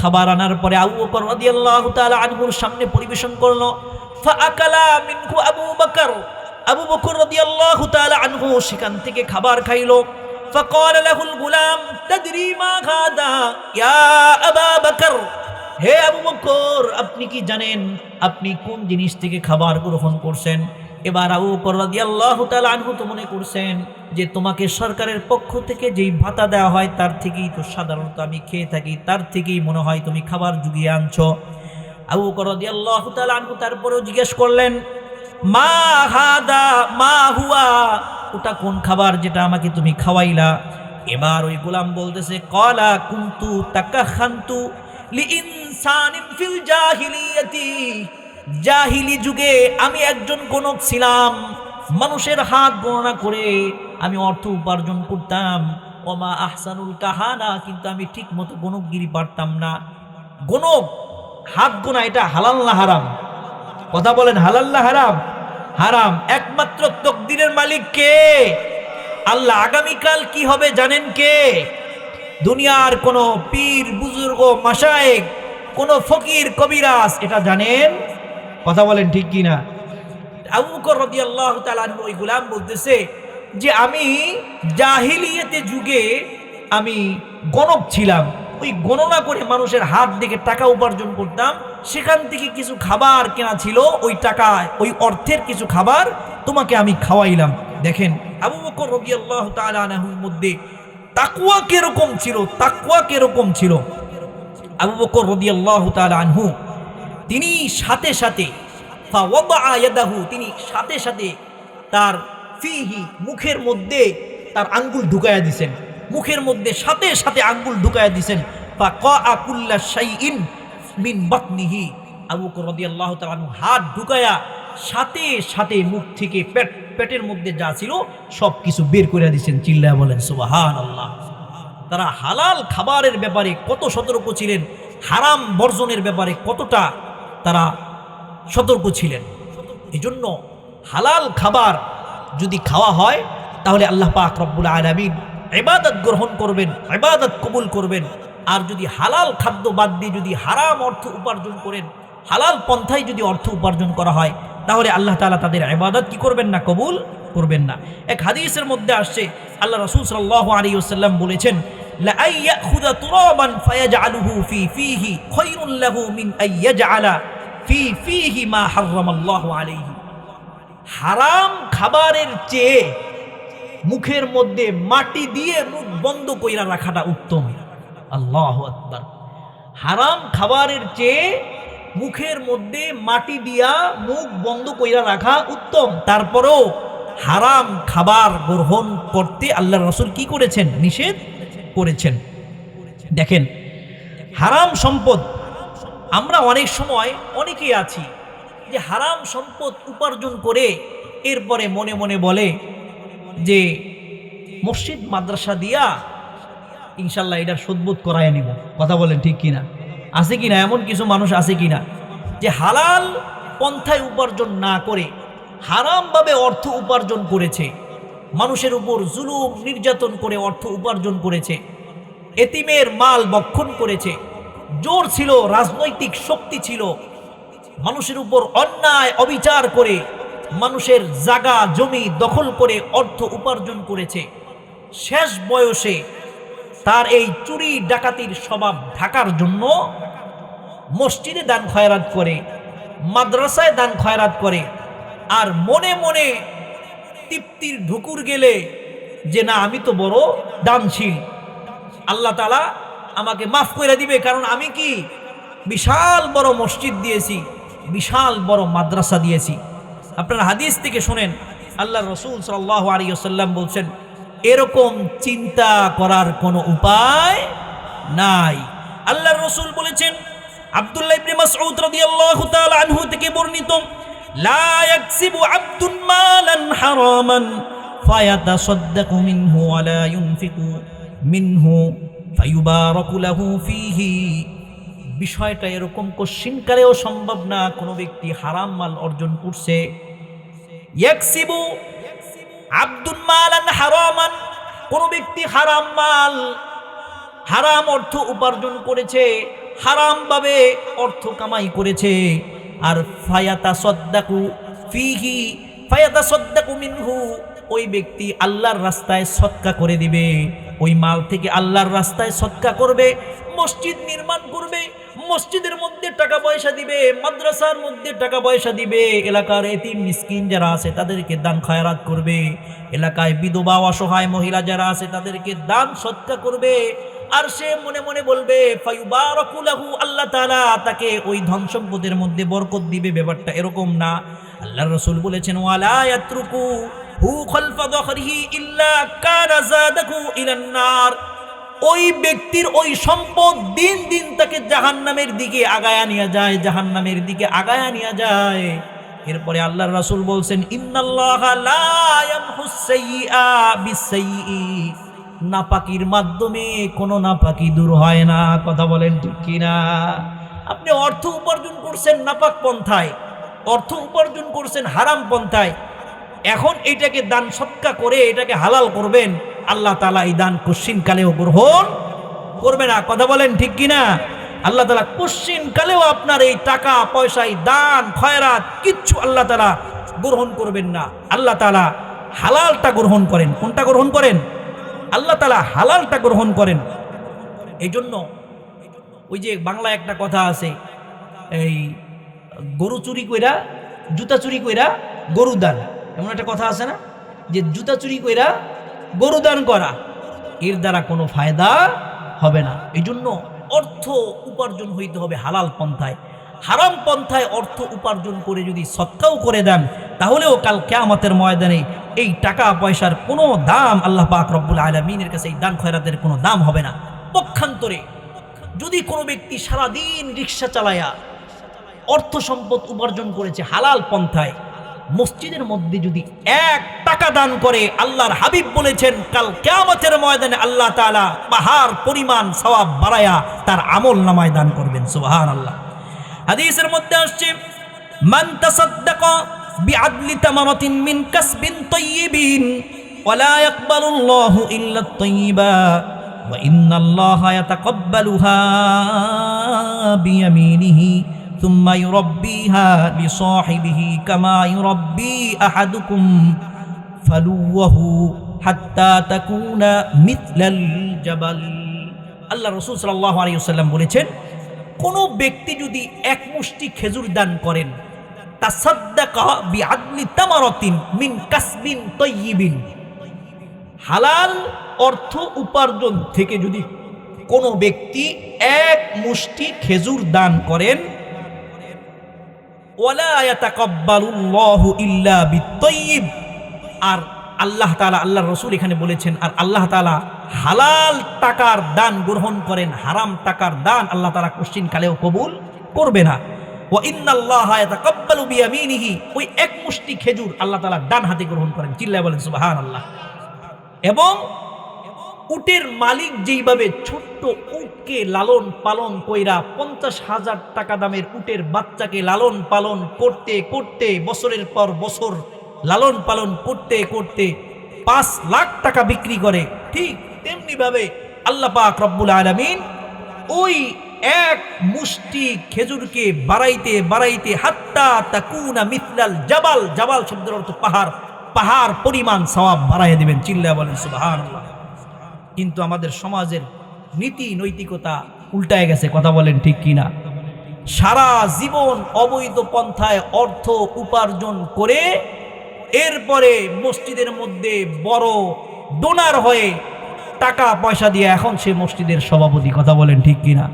খাবার আনার পরে আবু বকর রাদিয়াল্লাহু তাআলা আনহুর সামনে পরিবেশন করলো। ফাআকালা মিনহু আবু বকর। আবু বকর রাদিয়াল্লাহু তাআলা আনহু সেখান থেকে খাবার খাইলো। ফাকাল লাহুল গুলাম তাদরি মা হাদা ইয়া আবা বকর। হে আবু বকর, আপনি কি জানেন আপনি কোন জিনিস থেকে খাবার গ্রহণ করছেন? এবার আবু বকর রাদিয়াল্লাহু তাআলা আনহু তো মনে করছেন যে তোমাকে সরকারের পক্ষ থেকে যেই ভাতা দেওয়া হয় তার থেকেই তো সাধারণত আমি খেয়ে থাকি, তার থেকেই মনে হয় তুমি খাবার জুগিয়ে আনছো। আবু বকর রাদিয়াল্লাহু তাআলা আনহু তারপরেও জিজ্ঞেস করলেন, মা হাদা মা হুয়া, ওটা কোন খাবার যেটা আমাকে তুমি খাওয়াইলা? এবার ওই গোলাম বলতেছে, ক্বালা কুনতু তাকাখানতু লিইনসানিন ফিল জাহিলিয়াতি। জাহিলি যুগে আমি একজন গণক ছিলাম, মানুষের হাত গণনা করে আমি অর্থ উপার্জন করতাম। ওমা আহসানুল কাহানা, কিন্তু আমি ঠিক মতো গণকগিরি পারতাম না। গণক হাত গোনা এটা হালাল না হারাম? কথা বলেন, হালাল না হারাম? হারাম। একমাত্র তকদিরের মালিক কে? আল্লাহ। আগামীকাল কি হবে জানেন কে? দুনিয়ার কোন পীর বুজুর্গ মাশায়েখ, কোন ফকির কবিরাজ এটা জানেন? কথা বলেন ঠিক কি না? আবু বকর রাদিয়াল্লাহু তাআলা আনহু ওই গোলাম বলতেছে যে আমি জাহিলিয়াতে যুগে আমি গণক ছিলাম, ওই গণনা করে মানুষের হাত থেকে টাকা উপার্জন করতাম, সেখান থেকে কিছু খাবার কেনা ছিল, ওই টাকা ওই অর্থের কিছু খাবার তোমাকে আমি খাওয়াইলাম। দেখেন আবু বকর রাদিয়াল্লাহু তাআলা আনহুর মধ্যে তাকওয়া কিরকম ছিল, তাকওয়া কিরকম ছিল। আবু বকর রাদিয়াল্লাহু তাআলা আনহু তিনি সাথে সাথে ফাওয়াদা ইয়াদাহু, তিনি সাথে সাথে তার ফিহি মুখের মধ্যে তার আঙ্গুল ঢুকায়া দিছেন, মুখের মধ্যে সাথে সাথে আঙ্গুল ঢুকায়া দিছেন। ফাকা কুল্লা শাইইন মিন বাতনিহি। আবু বকর রাদিয়াল্লাহু তাআলা আনহু হাত ঢুকায়া সাথে সাথে মুখ থেকে পেটের মধ্যে যা ছিল সব কিছু বের করে দিয়েছেন। চিল্লায়া বলেন সুবহানাল্লাহ। তারা হালাল খাবারের ব্যাপারে কত সতর্ক ছিলেন, হারাম বর্জনের ব্যাপারে কতটা তারা সতর্ক ছিলেন। এজন্য হালাল খাবার যদি খাওয়া হয় তাহলে আল্লাহ পাক রব্বুল আলামিন ইবাদত গ্রহণ করবেন, ইবাদত কবুল করবেন। আর যদি হালাল খাদ্য বাদ দিয়ে যদি হারাম অর্থ উপার্জন করেন, হালাল পন্থায় যদি অর্থ উপার্জন করা হয়, তাহলে আল্লাহ তাআলা তাদের ইবাদত কি করবেন না? কবুল করবেন না। এক হাদিসের মধ্যে আসছে, আল্লাহ রাসূল সাল্লাল্লাহু আলাইহি ওয়াসাল্লাম বলেছেন, লা আইয়াখুযা তুরাবান ফায়াজআলুহু ফি ফিহি খায়রুন লাহু মিন আইয়াজআলা ফি ফিহি মা হারামাল্লাহু আলাইহি। হারাম খাবারের চেয়ে মুখের মধ্যে মাটি দিয়ে মুখ বন্ধ কইরা রাখাটা উত্তম। আল্লাহু আকবার। হারাম খাবারের চেয়ে মুখের মধ্যে মাটি দিয়া মুখ বন্ধ কইরা রাখা উত্তম। তারপরেও হারাম খাবার গ্রহণ করতে আল্লাহ রাসূল কি করেছেন? নিষেধ করেছেন। দেখেন হারাম সম্পদ, আমরা অনেক সময় অনেকেই আছি যে হারাম সম্পদ উপার্জন করে এরপরে মনে মনে বলে যে মসজিদ মাদ্রাসা দিয়া ইনশাল্লাহ এটার শোধবোধ করায় নিব। কথা বলেন ঠিক কিনা? আছে কিনা? এমন কিছু মানুষ আছে কিনা যে হালাল পন্থায় উপার্জন না করে হারামভাবে অর্থ উপার্জন করেছে, মানুষের উপর জুলুম নির্যাতন করে অর্থ উপার্জন করেছে, এতিমের মাল ভক্ষণ করেছে, জোর ছিল, রাজনৈতিক শক্তি ছিল, মানুষের উপর অন্যায় অবিচার করে মানুষের জায়গা জমি দখল করে অর্থ উপার্জন করেছে। শেষ বয়সে তার এই চুরি ডাকাতির স্বভাব ঢাকার জন্য মসজিদে দান খয়রাত করে, মাদ্রাসায় দান খয়রাত করে, আর মনে মনে তৃপ্তির ঢুকুর গেলে যে না আমি তো বড় দানশীল, আল্লাহ তাআলা আমাকে মাফ করে দিবে, কারণ আমি কি বিশাল বড় মসজিদ দিয়েছি, বিশাল বড় মাদ্রাসা দিয়েছি। আপনারা হাদিস থেকে শোনেন, আল্লাহ রাসূল সাল্লাল্লাহু আলাইহি ওয়াসাল্লাম বলছেন এরকম চিন্তা করার কোনো উপায় নাই। আল্লাহর রাসূল বলেছেন, আব্দুল্লাহ ইবনে মাসউদ রাদিয়াল্লাহু তাআলা আনহু থেকে বর্ণিত, লা ইয়াকসিবু আবদুন মালান হারামান ফায়াতাসাদ্দাকু মিনহু ওয়া লা ইউনফিকু মিনহু ফায়ুবারাকু লাহু ফীহি। বিষয়টা এরকম কশিনকালেও সম্ভব না কোনো ব্যক্তি হারাম মাল অর্জন করছে। ইয়াকসিবু আবদুন মালান হারামান, কোনো ব্যক্তি হারাম মাল, হারাম অর্থ উপার্জন করেছে, হারাম ভাবে অর্থ কামাই করেছে, আর ফায়াতাসাদ্দাকু ফীহি ফায়াতাসাদ্দাকু মিনহু, ওই ব্যক্তি আল্লাহর রাস্তায় সদকা করে দিবে, ওই মাল থেকে আল্লাহর রাস্তায় সদকা করবে, মসজিদ নির্মাণ করবে, মসজিদের মধ্যে টাকা পয়সা দিবে, মাদ্রাসার মধ্যে টাকা পয়সা দিবে, এলাকার এতিম মিসকিন যারা আছে তাদেরকে দান খয়রাত করবে, এলাকায় বিধবা অসহায় মহিলা যারা আছে তাদেরকে দান সদকা করবে, আর সে মনে মনে বলবে ফায়ুবারাকু লাহু, আল্লাহ তাআলা তাকে ওই ধন সম্পদের মধ্যে বরকত দিবে। ব্যাপারটা এরকম না। আল্লাহর রাসূল বলেছেন, ওয়ালা ইয়াতরুকু হু খালফা যহরিহি ইল্লা কানা যাদাকু ইলান নার, ওই ব্যক্তির ওই সম্পদ দিন দিন তাকে জাহান্নামের দিকে আগায়া নিয়ে যায়, জাহান্নামের দিকে আগায়া নিয়ে যায়। এরপরে আল্লাহর রাসূল বলছেন, ইন্নাল্লাহা লা ইয়ামহুস সাইয়্যা বিসাইয়্যি, নাপাকির মাধ্যমে কোনো নাপাকি দূর হয় না। কথা বলেন ঠিক কিনা? আপনি অর্থ উপার্জন করছেন নাপাক পন্থায়, অর্থ উপার্জন করছেন হারাম পন্থায়, এখন এইটাকে দান সদকা করে এটাকে হালাল করবেন, আল্লাহ তাআলা এই দান কশিন কালেও গ্রহণ করবে না। কথা বলেন ঠিক কিনা? আল্লাহ তাআলা কশিন কালেও আপনার এই টাকা পয়সায় দান খয়রাত কিচ্ছু আল্লাহ তাআলা গ্রহণ করবেন না। আল্লাহ তাআলা হালালটা গ্রহণ করেন। কোনটা গ্রহণ করেন? আল্লাহ তাআলা হালালটা গ্রহণ করেন। এই জন্য ওই যে বাংলায় একটা কথা আছে, এই গরু চুরি কইরা জুতা চুরি কইরা গরু দান, এমন একটা কথা আছে না, যে জুতা চুরি কইরা গরু দান করা, এর দ্বারা কোনো ফায়দা হবে না। এই জন্য অর্থ উপার্জন হইতে হবে হালাল পন্থায়। হারাম পন্থায় অর্থ উপার্জন করে যদি সদকাও করে দেন, তাহলেও কাল কিয়ামতের ময়দানে এই টাকা পয়সার কোনো দাম আল্লাহ পাক রব্বুল আলামিনের কাছে এই দান খয়রাতের কোনো দাম হবে না। পক্ষান্তরে যদি কোনো ব্যক্তি সারাদিন রিক্সা চালায়া অর্থ সম্পদ উপার্জন করেছে হালাল পন্থায়, মসজিদের মধ্যে যদি 1 টাকা দান করে, আল্লাহর হাবিব বলেছেন কাল কিয়ামতের ময়দানে আল্লাহ তাআলা পাহাড় পরিমাণ সওয়াব বাড়ায়া তার আমল নামায় দান করবেন। সুবহানাল্লাহ। হাদিসের মধ্যে আসছে, মান তাসাদ্দাকা বিআদলি তামারাতিন মিন কাসবিন তাইয়্যিবিন ওয়া লা ইয়াকবালুল্লাহু ইল্লা আত-তাইয়্যিবা ওয়া ইন্নাল্লাহা ইয়াতাকাব্বালুহা বিয়ামিনিহি ثم يربيها لصاحبه كما يربي أحدكم فلوه حتى تكون مثل الجبل। আল্লাহ রাসূল সাল্লাল্লাহু আলাইহি ওয়াসাল্লাম বলেছেন, কোন ব্যক্তি যদি এক মুষ্টি খেজুর দান করেন, তাসাদ্দাকা বিআদলি তামারাতিন মিন কাসবিন তাইয়্যিবিন, হালাল অর্থ উপার্জন থেকে যদি কোন ব্যক্তি এক মুষ্টি খেজুর দান করেন, ওয়ালা ইয়াতাকাব্বালুল্লাহু ইল্লা বিত-তাইয়্যিব, আর আল্লাহ তাআলা, আল্লাহর রাসূল এখানে বলেছেন, আর আল্লাহ তাআলা হালাল টাকার দান গ্রহণ করেন, হারাম টাকার দান আল্লাহ তাআলা কোশ্চিন কালেও কবুল করবে না। ওয়া ইন্নাল্লাহা ইয়াতাকাব্বালু বিয়ামিনিহি, ওই এক মুষ্টি খেজুর আল্লাহ তাআলা ডান হাতে গ্রহণ করেন। চিল্লায় বলেন সুবহানাল্লাহ। এবং উটের মালিক যেইভাবে ছোট্ট উটকে লালন পালন কইরা 50,000 টাকা দামের উটের বাচ্চাকে লালন পালন করতে করতে বছরের পর বছর লালন পালন করতে করতে 5 লাখ টাকা বিক্রি করে, ঠিক তেমনি ভাবে আল্লাহ পাক রব্বুল আলামিন ওই এক মুষ্টি খেজুরকে বাড়াইতে বাড়াইতে হাত্তা তাকুনা মিথলাল জাবাল, জাবাল শব্দের অর্থ পাহাড়, পাহাড় পরিমাণ সওয়াব বাড়াইয়া দিবেন। চিল্লায়া বলেন সুবহানাল্লাহ। কিন্তু আমাদের সমাজের নীতি নৈতিকতা উল্টায় গেছে। কথা বলেন ঠিক কিনা? সারা জীবন অবৈধ পন্থায় অর্থ উপার্জন করে এরপরে মসজিদের মধ্যে বড় ডোনার হয়ে টাকা পয়সা দিয়ে এখন সে মসজিদের সভাপতি। কথা বলেন ঠিক কিনা?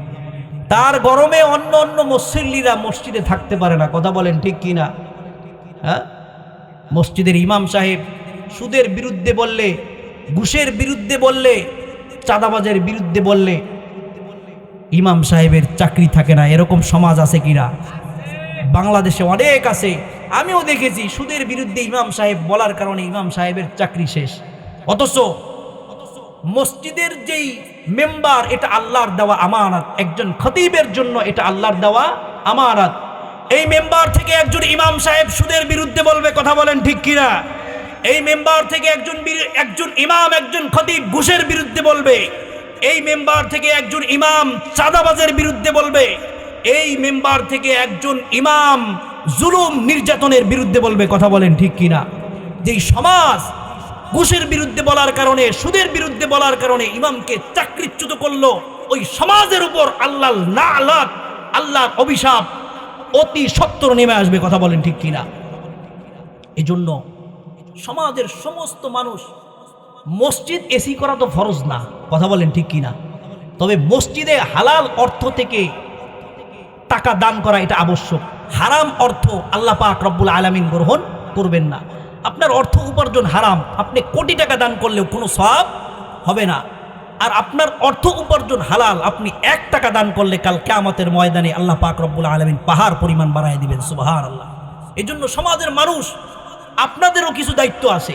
তার গরমে অন্য অন্য মুসল্লিরা মসজিদে থাকতে পারে না। কথা বলেন ঠিক কিনা? হ্যাঁ, মসজিদের ইমাম সাহেব সুদের বিরুদ্ধে বললে, ঘুষের বিরুদ্ধে বললে, চাঁদাবাজের বিরুদ্ধে বললে ইমাম সাহেবের চাকরি থাকে না, এরকম সমাজ আছে কিনা? বাংলাদেশে অনেক আছে, আমিও দেখেছি। সুদের বিরুদ্ধে ইমাম সাহেব বলার কারণে ইমাম সাহেবের চাকরি শেষ। অথচ মসজিদের যেই মেম্বার, এটা আল্লাহর দেওয়া আমানত। একজন খতিবের জন্য এটা আল্লাহর দেওয়া আমানত। এই মেম্বার থেকে একজন ইমাম সাহেব সুদের বিরুদ্ধে বলবে, কথা বলেন ঠিক কিনা? এই মেম্বার থেকে একজন ইমাম, একজন খতিব ঘুষের বিরুদ্ধে বলবে। এই মেম্বার থেকে একজন ইমাম চাঁদাবাজের বিরুদ্ধে বলবে। এই মেম্বার থেকে একজন ইমাম জুলুম নির্যাতনের বিরুদ্ধে বলবে, কথা বলেন ঠিক কিনা? যেই সমাজ ঘুষের বিরুদ্ধে বলার কারণে, সুদের বিরুদ্ধে বলার কারণে ইমামকে চাকরিচ্যুত করলো, ওই সমাজের উপর আল্লাহর লানত, আল্লাহর অভিশাপ অতি সত্বর নেমে আসবে, কথা বলেন ঠিক কিনা? এই জন্য সমাজের সমস্ত মানুষ, মসজিদ এসি করা তো ফরজ না, কথা বলেন ঠিক কিনা? তবে মসজিদে হালাল অর্থ থেকে টাকা দান করা এটা আবশ্যক। হারাম অর্থ আল্লাহ পাক রব্বুল আলামিন গ্রহণ করবেন না। আপনার অর্থ উপার্জন হারাম, আপনি কোটি টাকা দান করলেও কোনো সওয়াব হবে না। আর আপনার অর্থ উপার্জন হালাল, আপনি 1 টাকা দান করলে কাল কিয়ামতের ময়দানে আল্লাহ পাক রব্বুল আলামিন পাহাড় পরিমাণ বাড়ায় দিবেন, সুবহানাল্লাহ। এই জন্য সমাজের মানুষ, আপনাদেরও কিছু দায়িত্ব আছে,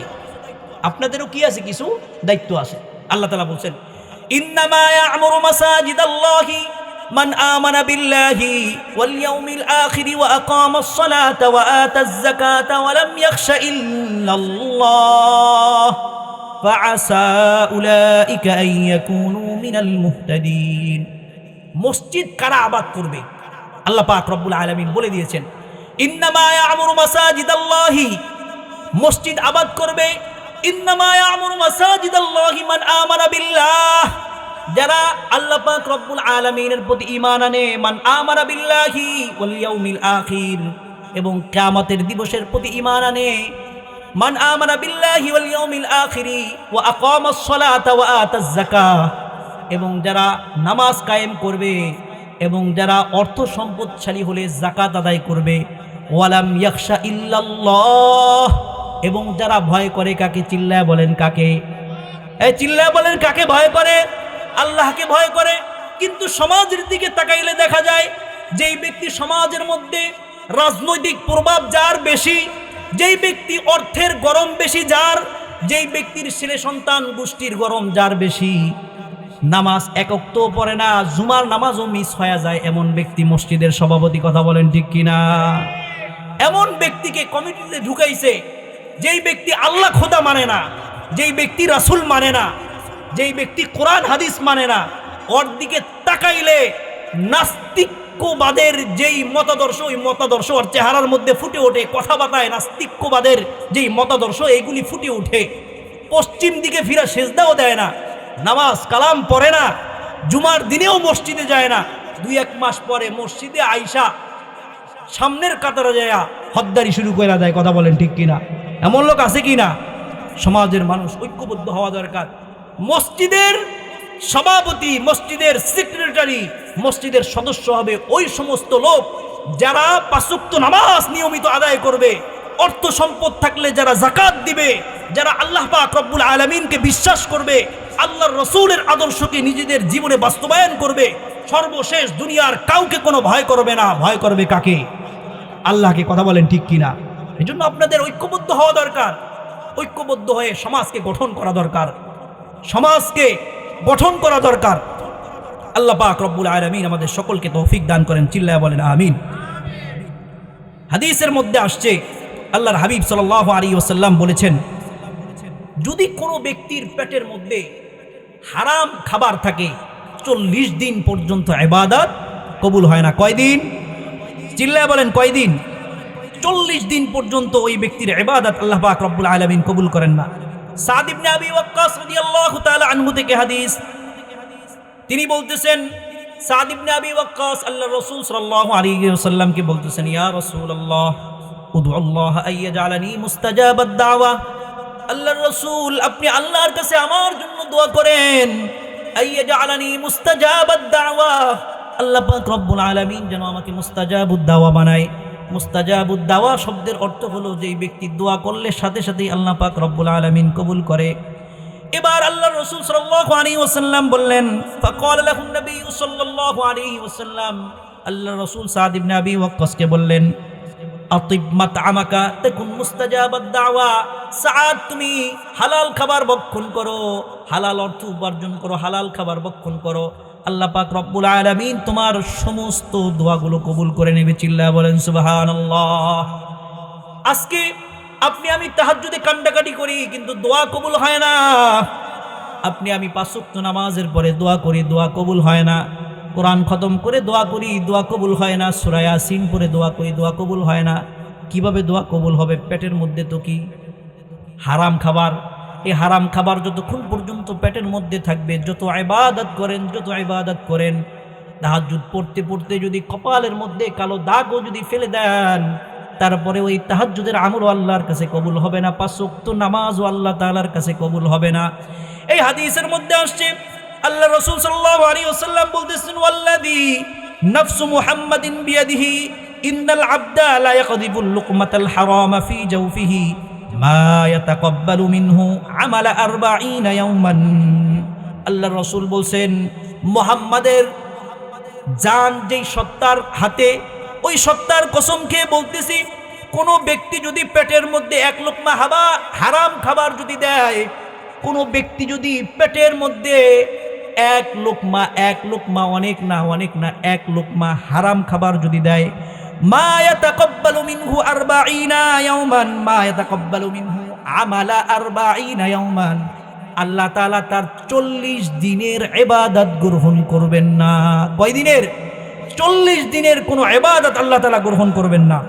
আপনাদেরও কি আছে? কিছু দায়িত্ব আছে। আল্লাহ তাআলা বলছেন, ইন্নামা ইয়া'মুরু মাসাজিদাল্লাহি মান আমানা বিল্লাহি ওয়াল ইয়াউমিল আখির ওয়া আকামাস সালাতা ওয়া আতাজ যাকাতা ওয়া লাম ইয়াখশা ইল্লাল্লাহ ফাআসা উলাইকা আন ইয়াকুনু মিনাল মুহতাদিন। মসজিদ কারা আবাদ করবে? আল্লাহ পাক রব্বুল আলামিন বলে দিয়েছেন, ইন্নামা ইয়া'মুরু মাসাজিদাল্লাহি, মসজিদ আবাদ করবে। ইন্নামা ইয়া'মুরু মাসাজিদাল্লাহি মান আমানা বিল্লাহ, যারা আল্লাহ পাক রব্বুল আলামিনের প্রতি ঈমান আনে, মান আমানা বিল্লাহি ওয়াল ইয়াউমিল আখির, এবং কিয়ামতের দিবসের প্রতি ঈমান আনে। মান আমানা বিল্লাহি ওয়াল ইয়াউমিল আখির ওয়া আকামাস সালাতা ওয়া আতাজ যাকাহ, এবং যারা নামাজ কায়েম করবে এবং যারা অর্থ সম্পদশালী হলে যাকাত আদায় করবে। ওয়ালাম ইয়াখশা ইল্লাল্লাহ, এবং যারা ভয় করে কাকে? চিল্লায় বলেন কাকে? চিল্লায় বলেন কাকে ভয় করে? আল্লাহকে ভয় করে। কিন্তু সমাজের দিকে তাকাইলে দেখা যায়, যেই ব্যক্তি সমাজের মধ্যে রাজনৈতিক প্রভাব যার বেশি, যেই ব্যক্তি অর্থের গরম বেশি যার, যেই ব্যক্তির ছেলে সন্তান গোষ্ঠীর গরম যার বেশি, নামাজ এক ওয়াক্ত পড়ে না, জুমার নামাজও মিস হয়ে যায়, এমন ব্যক্তি মসজিদের সভাপতি, কথা বলেন ঠিক কিনা? এমন ব্যক্তিকে কমিটিতে ঢুকাইছে, যেই ব্যক্তি আল্লাহ খোদা মানে না, যেই ব্যক্তি রাসূল মানে না, যেই ব্যক্তি কোরআন হাদিস মানে না, ওর দিকে তাকাইলে নাস্তিক্যবাদের যেই মতাদর্শ, ওই মতাদর্শ ওর চেহারার মধ্যে ফুটে ওঠে। কথাবার্তায় নাস্তিক্যবাদের যেই মতাদর্শ, এইগুলি ফুটে ওঠে। পশ্চিম দিকে ফিরা সেজদাও দেয় না, নামাজ কালাম পড়ে না, জুমার দিনেও মসজিদে যায় না। 2-1 মাস পরে মসজিদে আইসা সামনের কাতারে যায় হদ্দারি শুরু করে দেয়, কথা বলেন ঠিক কিনা? এমন লোক আছে কিনা? সমাজের মানুষ ঐক্যবদ্ধ হওয়া দরকার। মসজিদের সভাপতি, মসজিদের সেক্রেটারি, মসজিদের সদস্য হবে ওই সমস্ত লোক যারা 5 ওয়াক্ত নামাজ নিয়মিত আদায় করবে, অর্থ সম্পদ থাকলে যারা যাকাত দিবে, যারা আল্লাহ পাক রব্বুল আলামিনকে বিশ্বাস করবে, আল্লাহর রাসূলের আদর্শকে নিজেদের জীবনে বাস্তবায়ন করবে, সর্বশেষ দুনিয়ার কাউকে কোনো ভয় করবে না। ভয় করবে কাকে? আল্লাহকে, কথা বলেন ঠিক কিনা? এই জন্য আপনাদের ঐক্যবদ্ধ হওয়া দরকার। ঐক্যবদ্ধ হয়ে সমাজকে গঠন করা দরকার, সমাজকে গঠন করা দরকার। আল্লাহ পাক রব্বুল আলামিন আমাদের সকলকে তৌফিক দান করেন, চিল্লায়া বলেন আমিন। হাদিসের মধ্যে আসছে, আল্লাহর হাবিব সাল্লাল্লাহু আলাইহি ওয়াসাল্লাম বলেছেন, যদি কোনো ব্যক্তির পেটের মধ্যে হারাম খাবার থাকে 40 দিন পর্যন্ত ইবাদত কবুল হয় না। কয়দিন? চিল্লায়া বলেন কয়দিন? 40 দিন পর্যন্ত ওই ব্যক্তির ইবাদত আল্লাহ পাক রব্বুল আলামিন কবুল করেন না। সাদ ইবনে আবি ওয়াক্কাস রাদিয়াল্লাহু তাআলা আনহু থেকে হাদিস, তিনি বলতেছেন, সাদ ইবনে আবি ওয়াক্কাস আল্লাহর রাসূল সাল্লাল্লাহু আলাইহি ওয়াসাল্লামকে বলতেছেন, ইয়া রাসূলুল্লাহ উদউল্লাহ আইয়াজআলানি মুস্তাজাবাদ দাওয়া। আল্লাহর রাসূল, আপনি আল্লাহর কাছে আমার জন্য দোয়া করেন, আইয়াজআলানি মুস্তাজাবাদ দাওয়া, আল্লাহ পাক রব্বুল আলামিন যেন আমাকে মুস্তাজাবুদ দাওয়া বানায়। মুস্তাজাবুদ দাওয়া শব্দের অর্থ হলো যেই ব্যক্তি দোয়া করলে সাথে সাথেই আল্লাহ পাক রব্বুল আলামিন কবুল করে। এবার আল্লাহর রাসূল সাল্লাল্লাহু আলাইহি ওয়াসাল্লাম বললেন, ফাকাল লাহুন নবী সাল্লাল্লাহু আলাইহি ওয়াসাল্লাম, আল্লাহর রাসূল সাদ ইবনে আবি ওয়াক্কাসকে বললেন, আতিব মাতআমাকা তাকুন মুস্তাজাবাদ দাওয়া। সাদ, তুমি হালাল খাবার ভক্ষণ করো, হালাল অর্থ উপার্জন করো, হালাল খাবার ভক্ষণ করো, আল্লাহ পাক রব্বুল আলামিন তোমার সমস্ত দোয়াগুলো কবুল করে নেবে। চিল্লায়া বলেন সুবহানাল্লাহ। আজকে আপনি আমি তাহাজ্জুদে কান্ডাকাটি করি কিন্তু দোয়া কবুল হয় না। আপনি আমি 5 ওয়াক্ত নামাজের পরে দোয়া করি, দোয়া কবুল হয় না। কোরআন খতম করে দোয়া করি, দোয়া কবুল হয় না। সূরা ইয়াসিন পড়ে দোয়া করি, দোয়া কবুল হয় না। কিভাবে দোয়া কবুল হবে? পেটের মধ্যে তো কি হারাম খাবার। এই হারাম খাবার যতক্ষণ পর্যন্ত পেটের মধ্যে থাকবে, যত ইবাদত করেন, তাহাজ্জুদ পড়তে পড়তে যদি কপালের মধ্যে কালো দাগও যদি ফেলে দেন, তারপরে ওই তাহাজ্জুদের আমলও আল্লাহর কাছে কবুল হবে না। 5 ওয়াক্ত নামাজও আল্লাহ তাআলার কাছে কবুল হবে না। এই হাদিসের মধ্যে আসছে আল্লাহ রাসূল সাল্লাল্লাহু আলাইহি ওয়াসাল্লাম বলতেছেন, ওয়াল্লাযী নাফসু মুহাম্মাদিন বিয়াদিহি ইন্নাল আবদা লা ইয়াকযিবুল লুকমাতাল হারামা ফি জাওফিহি মা ইয়াতাকাব্বালু মিনহু আমালা 40 ইয়াওমান। আল্লাহ রাসূল বলছেন, মুহাম্মাদের জান যেই সত্তার হাতে, ওই সত্তার কসম খেয়ে বলতেছি, কোনো ব্যক্তি যদি পেটের মধ্যে 1 লোকমা হারাম খাবার যদি দেয়, কোনো ব্যক্তি যদি পেটের মধ্যে 1 লোকমা অনেক না 1 লোকমা হারাম খাবার যদি দেয়, মা ইয়াতাকাব্বালু মিনহু 40 ইয়াওমান, মা ইয়াতাকাব্বালু মিনহু আমালা 40 ইয়াওমান, আল্লাহ তাআলা তার 40 দিনের ইবাদত গ্রহণ করবেন না। কয় দিনের? 40 দিনের কোনো ইবাদত আল্লাহ তাআলা গ্রহণ করবেন না।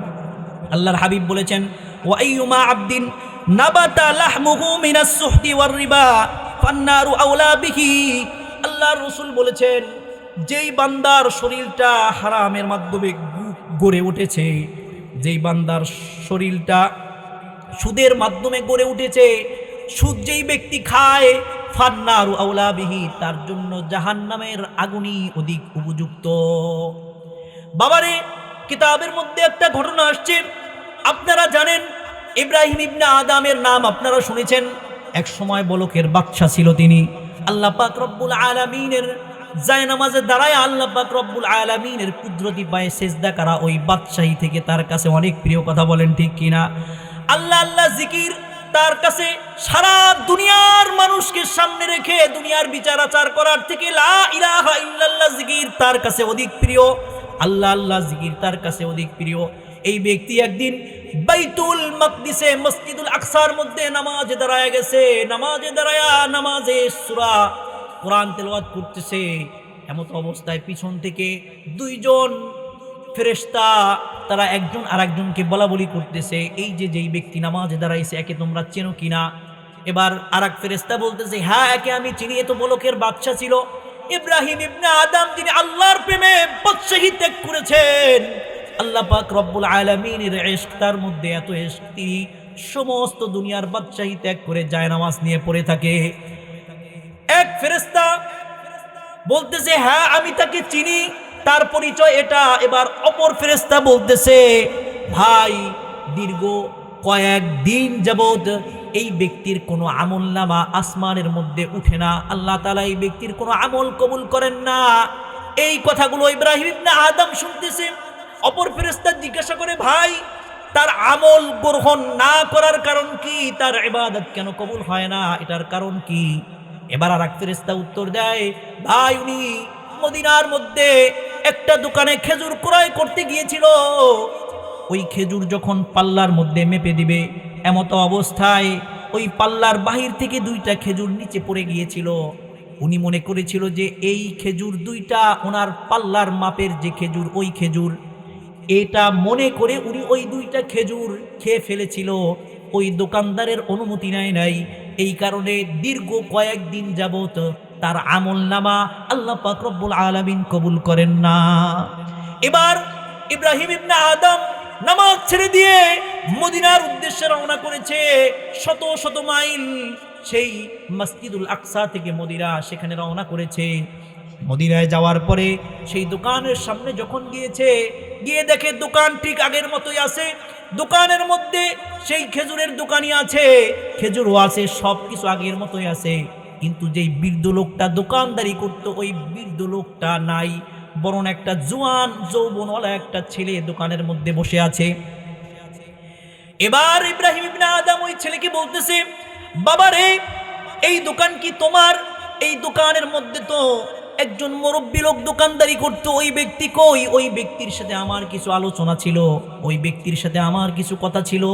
আল্লাহর হাবিব বলেছেন, ওয়া আইয়ুমা আবদিন নাবাতা লাহমুহু মিনাস সুহতি ওয়ার রিবা ফান্নারু আওলা বিহি। আল্লাহর রাসূল বলেছেন, যেই বান্দার শরীরটা হারামের মাধ্যমে গড়ে উঠেছে, যেই বান্দার শরীরটা সুদের মাধ্যমে গড়ে উঠেছে, সুদ যেই ব্যক্তি খায়, ফান্নারু আওলা বিহি, তার জন্য জাহান্নামের আগুনই অধিক উপযুক্ত। বাবারে, কিতাবের মধ্যে একটা ঘটনা আসছে, আপনারা জানেন ইব্রাহিম ইবনে আদমের নাম আপনারা শুনেছেন। এক সময় বলকের বাদশা ছিল তিনি। আল্লাহ পাক রব্বুল আলামিনের জায়নামাজে দাঁড়ায় আল্লাহ পাক রব্বুল আলামিনের কুদরতি পায়ে সেজদা করা ওই বাদশাহী থেকে তার কাছে অনেক প্রিয়। কথা বলেন ঠিক কিনা? আল্লাহ আল্লাহ জিকির তার কাছে সারা দুনিয়ার মানুষকে সামনে রেখে দুনিয়ার বিচার আচার করার থেকে লা ইলাহা ইল্লাল্লাহ জিকির তার কাছে অধিক প্রিয়। আল্লাহ আল্লাহ জিকির তার কাছে অধিক প্রিয়। এই ব্যক্তি একদিন বাইতুল মাকদিসে মসজিদুল আকসার মধ্যে নামাজে দাঁড়ায় গেছে। নামাজে সূরা কোরআন তেলাওয়াত করতেছে। এমত অবস্থায় পিছন থেকে 2 জন ফেরেশতা, তারা একজন আরেকজনকে বলাবলি করতেছে, এই যেই ব্যক্তি নামাজে দাঁড়াইছে একে তোমরা চেনো কিনা? এবার আরেক ফেরেশতা বলতেছে, হ্যাঁ একে আমি চিনি, এ তো বলকের বাদশা ছিল ইব্রাহিম ইবনে আদম, যিনি আল্লাহর প্রেমে বাদশাহী ত্যাগ করেছেন। আল্লাহ পাক রব্বুল আলামিনের ইশক, তার মধ্যে এত ইশক, তিনি সমস্ত দুনিয়ার বাদশাহী ত্যাগ করে জায়নামাজ নিয়ে পড়ে থাকে। এক ফেরেশতা বলতেছে, হ্যাঁ আমি তাকে চিনি, তার পরিচয় এটা। এবার অপর ফেরেশতা বলতেছে, ভাই দীর্ঘ কয়েকদিন যাবত এই ব্যক্তির কোনো আমলনামা আসমানের মধ্যে উঠে না, আল্লাহ তাআলা এই ব্যক্তির কোনো আমল কবুল করেন না। এই কথাগুলো ইব্রাহিম ইবনে আদম শুনতেছে। অপর ফেরেশতা জিজ্ঞাসা করে, ভাই তার আমল গ্রহণ না করার কারণ কি? তার ইবাদত কেন কবুল হয় না? এটার কারণ কি? এবার আরেক ফেরেশতা উত্তর দেয়, ভাই উনি মদিনার মধ্যে একটা দোকানে খেজুর ক্রয় করতে গিয়েছিল। ওই খেজুর যখন পাল্লার মধ্যে মেপে দিবে, এমত অবস্থায় ওই পাল্লার বাহির থেকে 2টা খেজুর নিচে পড়ে গিয়েছিল। উনি মনে করেছিল যে এই খেজুর 2টা ওনার পাল্লার মাপের যে খেজুর, ওই খেজুর, এটা মনে করে উনি ওই 2টা খেজুর খেয়ে ফেলেছিল। ওই দোকানদারের অনুমতি নাই। এই কারণে দীর্ঘ কয়েকদিন যাবত তার আমলনামা আল্লাহ পাক রব্বুল আলামিন কবুল করেন না। এবার ইব্রাহিম ইবনে আদম নামাজ ছেড়ে দিয়ে মদিনার উদ্দেশ্যে রওনা করেছে। শত শত মাইল সেই মসজিদুল আকসা থেকে মদিনা, সেখানে রওনা করেছে। মদিনায় যাওয়ার পরে সেই দোকানের সামনে যখন গিয়েছে, গিয়ে দেখে দোকান ঠিক আগের মতোই আছে। দোকানের মধ্যে সেই খেজুরের দোকানই আছে, খেজুরও আছে, সব কিছু আগের মতোই আছে। কিন্তু যেই বৃদ্ধ লোকটা দোকানদারি করতো ওই বৃদ্ধ লোকটা নাই, বরং একটা জোয়ান যৌবনওয়ালা একটা ছেলে দোকানের মধ্যে বসে আছে। এবার ইব্রাহিম ইবনে আদম ওই ছেলেকে বলতেছে, বাবা রে, এই দোকান কি তোমার? এই দোকানের মধ্যে তো একজন মুরব্বী লোক দোকানদারি করতো, ওই ব্যক্তি কই? ওই ব্যক্তির সাথে আমার কিছু আলোচনা ছিল, ওই ব্যক্তির সাথে আমার কিছু কথা ছিল,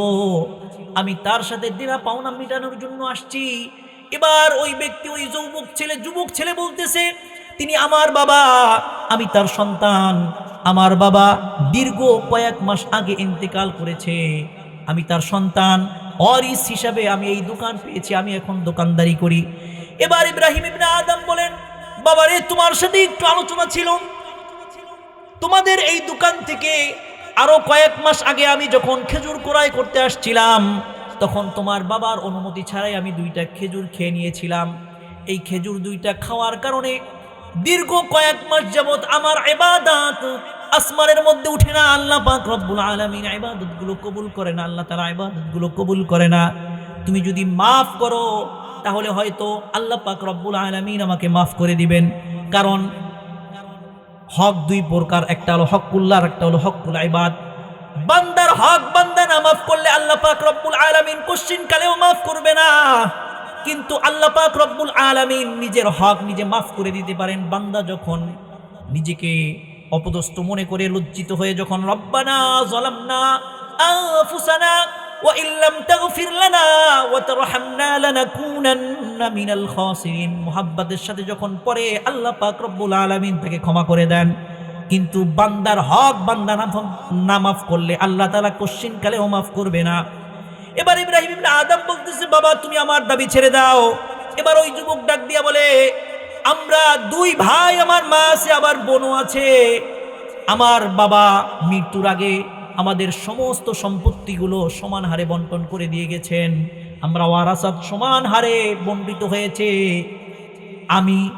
আমি তার সাথে দেনা পাওনা মেটানোর জন্য আসছি। এবার ওই ব্যক্তি, ওই যুবক ছেলে বলতেছে, তিনি আমার বাবা, আমি তার সন্তান। আমার বাবা দীর্ঘ কয়েক মাস আগে ইন্তেকাল করেছে, আমি তার সন্তান, ওয়ারিস হিসাবে আমি এই দোকান পেয়েছি, আমি এখন দোকানদারি করি। এবার ইব্রাহিম ইবনে আদম বলেন, বাবা রে, তোমার সাথে একটু আলোচনা ছিল, তোমাদের এই দোকান থেকে আরো কয়েক মাস আগে আমি যখন খেজুর ক্রয় করতে আসছিলাম, তখন তোমার বাবার অনুমতি ছাড়াই আমি 2টা খেজুর খেয়ে নিয়েছিলাম। এই খেজুর 2টা খাওয়ার কারণে দীর্ঘ কয়েক মাস যাবত আমার ইবাদত আসমানের মধ্যে উঠে না। আল্লাহ পাক রব্বুল আলামিন ইবাদতগুলো কবুল করে না, আল্লাহ তাআলা ইবাদতগুলো কবুল করে না। তুমি যদি মাফ করো তাহলে হয়তো আল্লাহ পাক রব্বুল আলামিন আমাকে মাফ করে দিবেন। কারণ হক 2 প্রকার, একটা হলো হকুল্লাহ আর একটা হলো হকুল ইবাদ। বান্দার হক বান্দা না মাফ করলে আল্লাহ পাক রব্বুল আলামিন কোশ্চিন কালেও মাফ করবে না। কিন্তু আল্লাহ পাক রব্বুল আলামিন নিজের হক নিজে মাফ করে দিতে পারেন। বান্দা যখন নিজেকে অপদস্থ মনে করে লজ্জিত হয়ে যখন রব্বানা যালামনা আনফুসানা ওয়া ইল্লাম তাগফির লানা ওয়া তারহামনা লানাকুনান্না মিনাল খাসিরিন মুহাব্বতের সাথে যখন পড়ে আল্লাহ পাক রব্বুল আলামিন তাকে ক্ষমা করে দেন। কিন্তু বান্দার হক বান্দা না মাফ করলে আল্লাহ তাআলা কোশ্চিন কালেও মাফ করবে না। এবার ইব্রাহিম ইবনে আদম বলতেছে, বাবা তুমি আমার দাবি ছেড়ে দাও। এবার ওই যুবক ডাক দিয়া বলে, আমরা 2 ভাই, আমার মা আছে, আবার বোনও আছে। আমার বাবা মৃত্যুর আগে আমাদের সমস্ত সম্পত্তিগুলো সমান হারে বন্টন করে দিয়ে গেছেন, আমরা ওয়ারাসাত সমান হারে বন্টিত হয়েছে।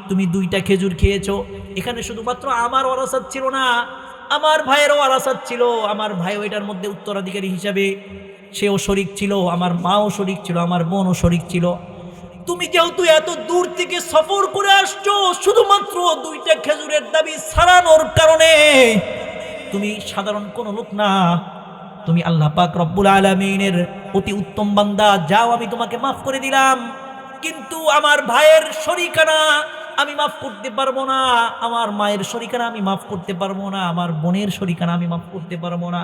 তুমি 2টা খেজুর খেয়েছো, এখানে শুধুমাত্র আমার ওয়ারাসাত ছিল না, আমার ভাইয়েরও ওয়ারাসাত ছিল। আমার ভাই ওইটার মধ্যে উত্তরাধিকারী হিসাবে সেও শরিক ছিল, আমার মাও শরিক ছিল, আমার বোনও শরিক ছিল। তুমি যেহেতু এত দূর থেকে সফর করে আসছো শুধুমাত্র 2টা খেজুরের দাবি ছাড়ানোর কারণে, তুমি সাধারণ কোনো লোক না, তুমি আল্লাহ পাক রব্বুল আলামিনের অতি উত্তম বান্দা। যাও, আমি তোমাকে মাফ করে দিলাম। কিন্তু আমার ভাইয়ের শরিকানা আমি মাফ করতে পারবো না, আমার মায়ের শরিকানা আমি মাফ করতে পারবো না, আমার বোনের শরিকানা আমি মাফ করতে পারবো না।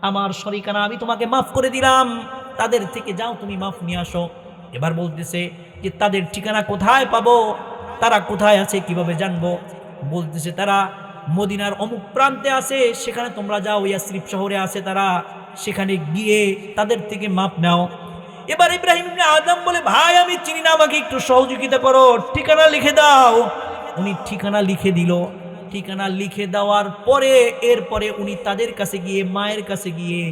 আমার শরিকানা আমি তোমাকে মাফ করে দিলাম, তাদের থেকে যাও তুমি মাফ নিয়ে আসো। এবার বলতেছে যে তাদের ঠিকানা কোথায় পাবো, তারা কোথায় আছে কিভাবে জানবো? বলতেছে তারা মদিনার অমুক প্রান্তে আছে, সেখানে তোমরা যাও, ইয়াসরিব শহরে আছে তারা, সেখানে গিয়ে তাদের থেকে মাপ নাও। এবার ইব্রাহিম ইবনে আদম বলে, ভাই আমি চিনি না, আমাকে একটু সহযোগিতা করো, ঠিকানা লিখে দাও। উনি ঠিকানা লিখে দিল। ঠিকানা লিখে দেওয়ার পরে এরপরে উনি তাদের কাছে গিয়ে, মায়ের কাছে গিয়ে,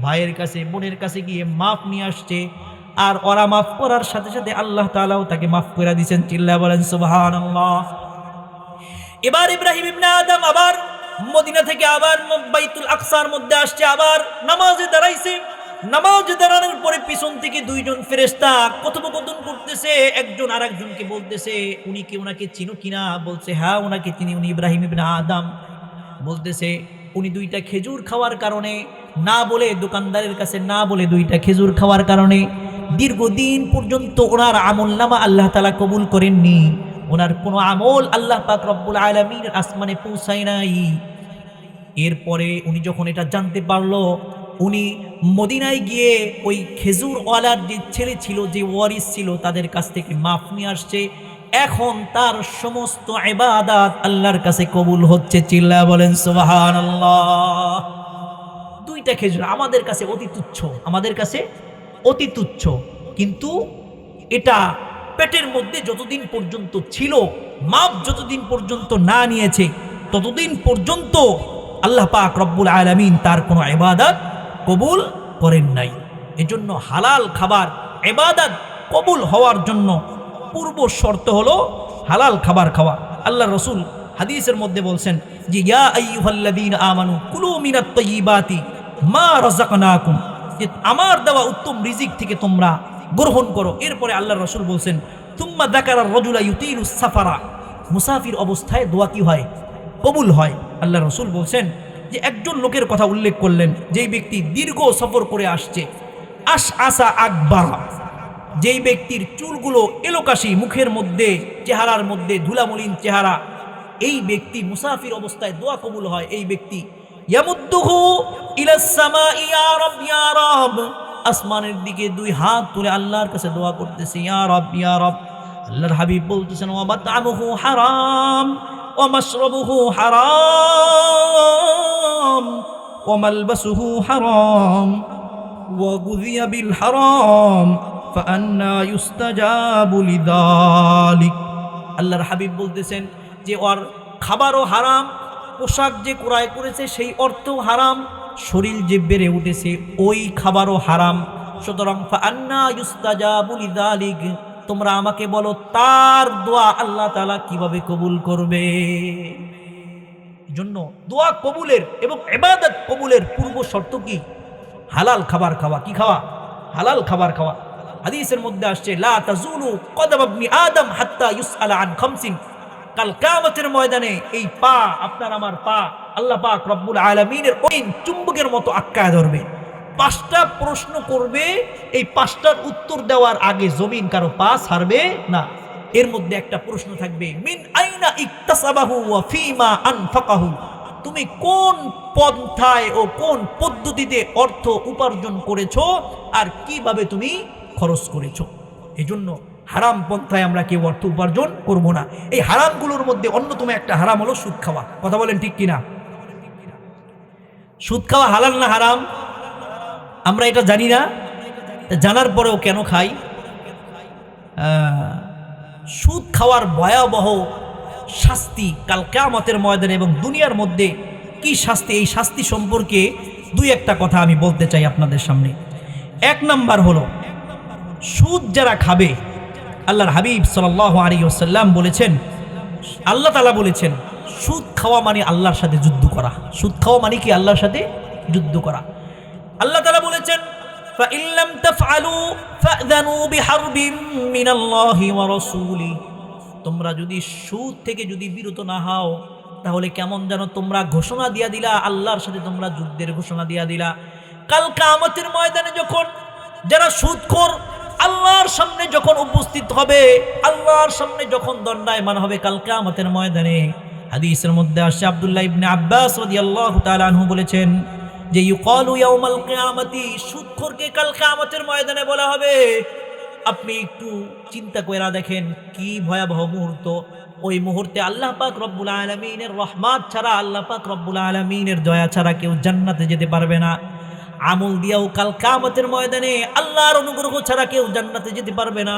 ভাইয়ের কাছে, বোনের কাছে গিয়ে মাপ নিয়ে আসছে। আর ওরা মাফ করার সাথে সাথে আল্লাহ তাআলাও তাকে মাফ করে দিয়েছেন। চিল্লায়া বলেন সুবহানাল্লাহ। এবার ইব্রাহিম ইবনে আদম আবার মদিনা থেকে আবার বাইতুল আকসার মধ্যে আসছে, আবার নামাজে দাঁড়াইছে। নামাজে দাঁড়ানোর পরে পিছন থেকে 2জন ফেরেশতা কথোপকথন করতেছে, একজন আরেকজনকে বলতেছে, উনি কি, ওনাকে চিনো কিনা? বলছে হ্যাঁ ওনাকে চিনি, উনি ইব্রাহিম ইবনে আদম। বলতেছে উনি 2টা খেজুর খাওয়ার কারণে, না বলে দোকানদারের কাছে না বলে 2টা খেজুর খাওয়ার কারণে দীর্ঘদিন পর্যন্ত ওনার আমলনামা আল্লাহ তাআলা কবুল করেননি। ওনার কোনো আমল আল্লাহ পাক রব্বুল আলামিনের আসমানে পৌঁছায় নাই। এরপরে উনি যখন এটা জানতে পারলো, উনি মদিনায় গিয়ে ওই খেজুরওয়ালার যে ছেলে ছিল, যে ওয়ারিস ছিল, তাদের কাছ থেকে মাফ নিয়ে আসছে। এখন তার সমস্ত ইবাদত আল্লাহর কাছে কবুল হচ্ছে। চিল্লায়া বলেন সুবহানাল্লাহ। 2টা খেজুর আমাদের কাছে অতি তুচ্ছ, আমাদের কাছে অতি তুচ্ছ, কিন্তু এটা পেটের মধ্যে যতদিন পর্যন্ত ছিল, মাপ যতদিন পর্যন্ত না নিয়েছে, ততদিন পর্যন্ত আল্লাহ পাক রব্বুল আলামিন তার কোনো ইবাদত কবুল করেন নাই। এজন্য হালাল খাবার ইবাদত কবুল হওয়ার জন্য পূর্ব শর্ত হলো হালাল খাবার খাওয়া। আল্লাহ রসুল হাদিসের মধ্যে বলছেন যে ইয়া আইয়ুহাল্লাযীনা আমানু কুলু মিনাত তাইয়্যিবাতি মা রাযাকনাকুম, যে আমার দেওয়া উত্তম রিজিক থেকে তোমরা গ্রহণ করো। এরপরে আল্লাহর রাসূল বলছেন তুম্মা যাকারা রাজুলা ইউতিলুস সাফারা, মুসাফির অবস্থায় দোয়া কি হয়? কবুল হয়। আল্লাহর রাসূল বলছেন যে একজন লোকের কথা উল্লেখ করলেন যেই ব্যক্তি দীর্ঘ সফর করে আসছে, আশআসা আকবারা, যেই ব্যক্তির চুলগুলো এলোকাশি, মুখের মধ্যে চেহারার মধ্যে ধুলামলিন চেহারা, এই ব্যক্তি মুসাফির অবস্থায় দোয়া কবুল হয়। এই ব্যক্তি ইয়ামুদ্দুহু ইলাস সামাই ইয়া রব ইয়া রব, আসমানের দিকে দুই হাত তুলে আল্লাহর কাছে দোয়া করতেছে ইয়া রব ইয়া রব। আল্লাহর হাবিব বলতেছেন ওয়া মাতআমুহু হারাম ওয়া মাশরাবুহু হারাম ওয়া মালবাসুহু হারাম ওয়া গুযিয়া বিল হারাম ফাআন্না ইউস্তাজাবু লিযালিক। আল্লাহর হাবিব বলতেছেন যে ওর খাবারও হারাম, পোশাক যে ক্রয় করেছে সেই অর্থও হারাম, শরীর যে বেড়ে উঠেছে ওই খাবারও হারাম। সুতরাং ফাআন্না ইউস্তাজাবু লিযালিক, তোমরা আমাকে বলো তার দোয়া আল্লাহ তাআলা কিভাবে কবুল করবে। জন্য দোয়া কবুলের এবং ইবাদত কবুলের পূর্ব শর্ত কি? হালাল খাবার খাওয়া। কি খাওয়া? হালাল খাবার খাওয়া। হাদিসের মধ্যে আসছে লা তাজুলু কদম ইবনি আদম হাত্তা ইউসআলা আন খামসিন, কাল কিয়ামতের ময়দানে এই পা, আপনার আমার পা, আল্লাহ পাক রব্বুল আলামিনের ওই চুম্বকের মতো আটকায় ধরবে। 5টা প্রশ্ন করবে, এই 5টার উত্তর দেওয়ার আগে জমিন কারো পা ছাড়বে না। এর মধ্যে একটা প্রশ্ন থাকবে মিন আইনা ইকতাসাবাহু ওয়া ফিমা আনফাকাহু, তুমি কোন পন্থায় ও কোন পদ্ধতিতে অর্থ উপার্জন করেছো আর কিভাবে তুমি খরচ করেছো। এজন্য হারাম পন্থায় আমরা কেউ অর্থ উপার্জন করব না। এই হারামগুলোর মধ্যে অন্যতম একটা হারাম হলো সুদ খাওয়া। কথা বলেন ঠিক কিনা? সুদ খাওয়া হালাল না হারাম আমরা এটা জানি না, জানার পরেও কেন খাই? সুদ খাওয়ার ভয়াবহ শাস্তি কাল কিয়ামতের ময়দানে এবং দুনিয়ার মধ্যে কি শাস্তি, এই শাস্তি সম্পর্কে দুই একটা কথা আমি বলতে চাই আপনাদের সামনে। 1 নাম্বার হলো সুদ যারা খাবে, আল্লাহর হাবিব সাল্লাল্লাহু আলাইহি ওয়াসাল্লাম বলেছেন, আল্লাহ তাআলা বলেছেন সুদ খাওয়া মানে আল্লাহর সাথে যুদ্ধ করা। সুদ খাওয়া মানে কি? আল্লাহর সাথে যুদ্ধ করা। আল্লাহ তাআলা বলেছেন ফাইন লাম তাফআলু ফাযানু বিহারবিন মিনাল্লাহি ওয়া রাসূলি, তোমরা যদি সুদ থেকে যদি বিরত না হও তাহলে কেমন যেন তোমরা ঘোষণা দিয়া দিলা, আল্লাহর সাথে তোমরা যুদ্ধের ঘোষণা দিয়া দিলা। কাল কিয়ামতের ময়দানে যখন যারা সুদখোর আল্লাহর সামনে যখন উপস্থিত হবে, আল্লাহর সামনে যখন দণ্ডায়মান হবে কাল কিয়ামতের ময়দানে, হাদিসের মধ্যে আসছে আব্দুল্লাহ ইবনে আব্বাস রাদিয়াল্লাহু তাআলা আনহু বলেছেন যে ইউকালু ইয়াউমাল কিয়ামাতি, সুদখোরকে কাল কিয়ামতের ময়দানে বলা হবে। আপনি একটু চিন্তা করে দেখেন কি ভয়াবহ মুহূর্ত। ওই মুহূর্তে আল্লাহ পাক রব্বুল আলামিনের রহমত ছাড়া, আল্লাহ পাক রব্বুল আলামিনের দয়া ছাড়া কেউ জান্নাতে যেতে পারবে না। আমল দিয়াও কাল কিয়ামতের ময়দানে আল্লাহর অনুগ্রহ ছাড়া কেউ জান্নাতে যেতে পারবে না।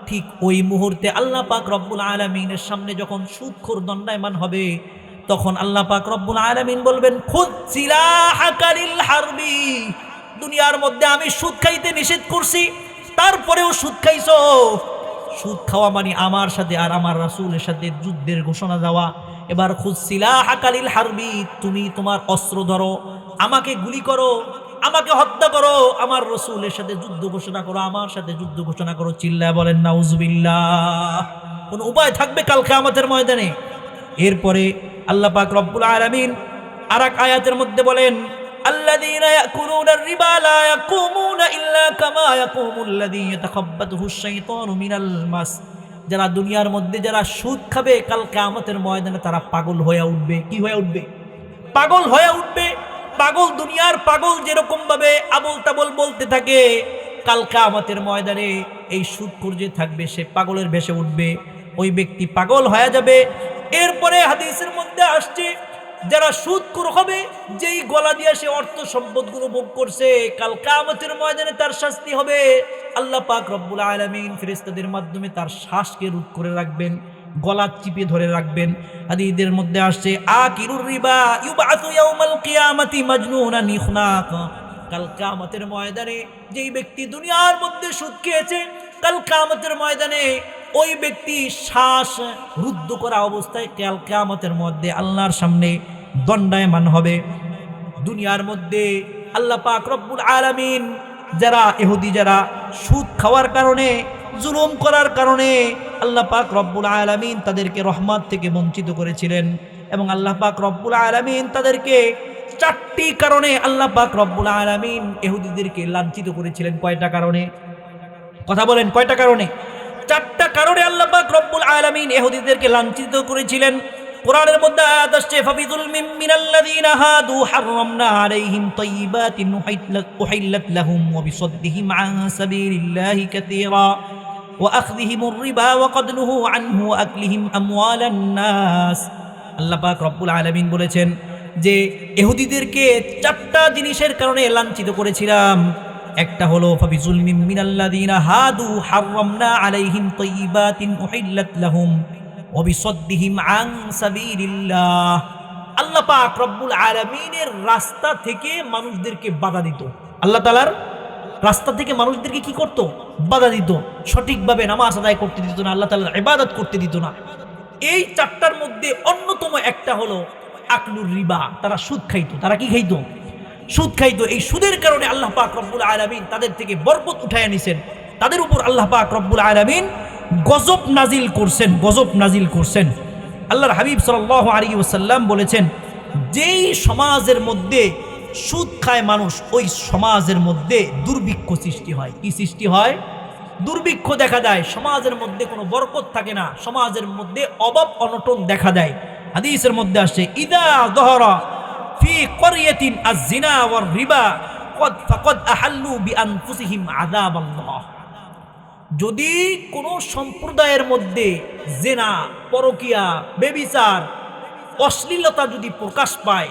ঠিক ওই মুহূর্তে আল্লাহ পাক রব্বুল আলামিনের সামনে যখন সুদখোর দণ্ডায়মান হবে, তখন আল্লাহ পাক রব্বুল আলামিন বলবেন খুদ সিলাহাকা লিল হারবি, দুনিয়ার মধ্যে আমি সুদ খাইতে নিষেধ করছি, তারপরেও সুদ খাইছো। সুদ খাওয়া মানে আমার সাথে আর আমার রাসূলের সাথে যুদ্ধের ঘোষণা দেওয়া। এবার খুদ সিলাহাকা লিল হারবি, তুমি তোমার অস্ত্র ধরো, আমাকে গুলি করো, আমাকে হত্যা করো, আমার রাসূলের সাথে যুদ্ধ ঘোষণা করো, আমার সাথে যুদ্ধ ঘোষণা করো। চিল্লায় বলেন নাউজুবিল্লাহ। কোন উপায় থাকবে কাল কিয়ামতের ময়দানে? এরপরে আল্লাহ পাক রব্বুল আলামিন আরেক আয়াতের মধ্যে বলেন আল্লাযীনা ইয়াকুলুনার রিবা লা ইয়াকুমুনা ইল্লা কামা ইয়াকুমুল্লাযী ইয়াতাখাব্বাতুহুশ শাইতানু মিনাল মাস, যারা দুনিয়ার মধ্যে যারা সুদ খাবে কাল কিয়ামতের ময়দানে তারা পাগল হয়ে উঠবে। কি হয়ে উঠবে? পাগল হয়ে উঠবে। পাগল, দুনিয়ার পাগল যেরকম ভাবে আবল তাবল বলতে থাকে, কাল কিয়ামতের ময়দানে এই সুদখোর যে থাকবে সে পাগলের ভেসে উঠবে, ওই ব্যক্তি পাগল হয়ে যাবে। এরপরে হাদিসের মধ্যে আসছে যারা সুদখোর হবে, যেই গলা দিয়ে সে অর্থ সম্পদগুলো ভোগ করছে, কাল কিয়ামতের ময়দানে তার শাস্তি হবে। আল্লাহ পাক রব্বুল আলামিন ফেরেশতাদের মাধ্যমে তার শ্বাসকে রোধ করে রাখবেন, গলা চিপে ধরে রাখবেন। হাদিসের মধ্যে আসছে আকিরুর রিবা ইউবাসু ইয়াউমাল কিয়ামাতি মাজনুনান ইখনাক, কাল কিয়ামতের ময়দানে যেই ব্যক্তি দুনিয়ার মধ্যে সুদ খেয়েছে, কাল কিয়ামতের ময়দানে ওই ব্যক্তি শ্বাস রুদ্ধ করা অবস্থায় কিয়ামতের মধ্যে আল্লাহর সামনে দণ্ডায়মান হবে। দুনিয়ার মধ্যে আল্লাহ পাক রব্বুল আলামিন যারা ইহুদি যারা সুদ খাওয়ার কারণে জুলুম করার কারণে আল্লাহ পাক রব্বুল আলামিন তাদেরকে রহমত থেকে বঞ্চিত করেছিলেন, এবং আল্লাহ পাক রব্বুল আলামিন তাদেরকে 4টি কারণে আল্লাহ পাক রব্বুল আলামিন ইহুদিদেরকে লাঞ্ছিত করেছিলেন। কয়টা কারণে? কথা বলেন, কয়টা কারণে? 4টা কারণে আল্লাহ পাক রব্বুল আলামিন ইহুদিদেরকে লাঞ্ছিত করেছিলেন। কোরআনের মধ্যে আয়াত আসছে, ফাবিযুলমিন মিনাল্লাযীনা হাদু হাররামনা আলাইহিম তাইয়্যিবাতিন উহিল্লাত লাহুম ওয়া বিসাদ্দিহিম আন সাবিলিল্লাহি কাসীরা ওয়া আখযিহিমুর রিবা ওয়া ক্বাদ নুহু আনহু ওয়া আকলিহিম আমওয়ালান নাস। আল্লাহ পাক রব্বুল আলামিন বলেছেন যে ইহুদিদেরকে 4টা জিনিসের কারণে লাঞ্ছিত করেছিলাম। একটা হলো ফাবিযুলমিন মিনাল্লাযীনা হাদু হাররামনা আলাইহিম তাইয়্যিবাতিন উহিল্লাত লাহুম ওয়া বিসাদ্দিহিম আন সাবিলিল্লাহ। আল্লাহ পাক রব্বুল আলামিনের রাস্তা থেকে মানুষদেরকে বাধা দিত। আল্লাহ তাআলার রাস্তা থেকে মানুষদেরকে কি করত? বাধা দিত। সঠিকভাবে নামাজ আদায় করতে দিত না, আল্লাহ তাআলার ইবাদত করতে দিত না। এই 4টার মধ্যে অন্যতম একটা হলো আকলুর রিবা। তারা সুদ খাইতো। তারা কি খাইতো? সুদ খাইতো। এই সুদের কারণে আল্লাহ পাক রব্বুল আলামিন তাদের থেকে বরকত উঠায় নিছেন। তাদের উপর আল্লাহ পাক রব্বুল আলামিন গজব নাজিল করছেন, গজব নাজিল করছেন। আল্লাহর হাবিব সাল্লাল্লাহু আলাইহি ওয়াসাল্লাম বলেছেন, যেই সমাজের মধ্যে সুদ খায় মানুষ, ওই সমাজের মধ্যে দুর্ভিক্ষ সৃষ্টি হয়। কি সৃষ্টি হয়? দুর্ভিক্ষ দেখা দেয়। সমাজের মধ্যে কোনো বরকত থাকে না, সমাজের মধ্যে অভাব অনটন দেখা দেয়। হাদিসের মধ্যে আসছে, ইদা যহরা ফি ক্বরিয়াতিন আয-যিনা ওয়ার রিবা ফাকাদ আহাল্লু বিআনফুসিহিম আযাবাল্লাহ। যদি কোনো সম্প্রদায়ের মধ্যে জেনা, পরকিয়া, ব্যভিচার, অশ্লীলতা যদি প্রকাশ পায়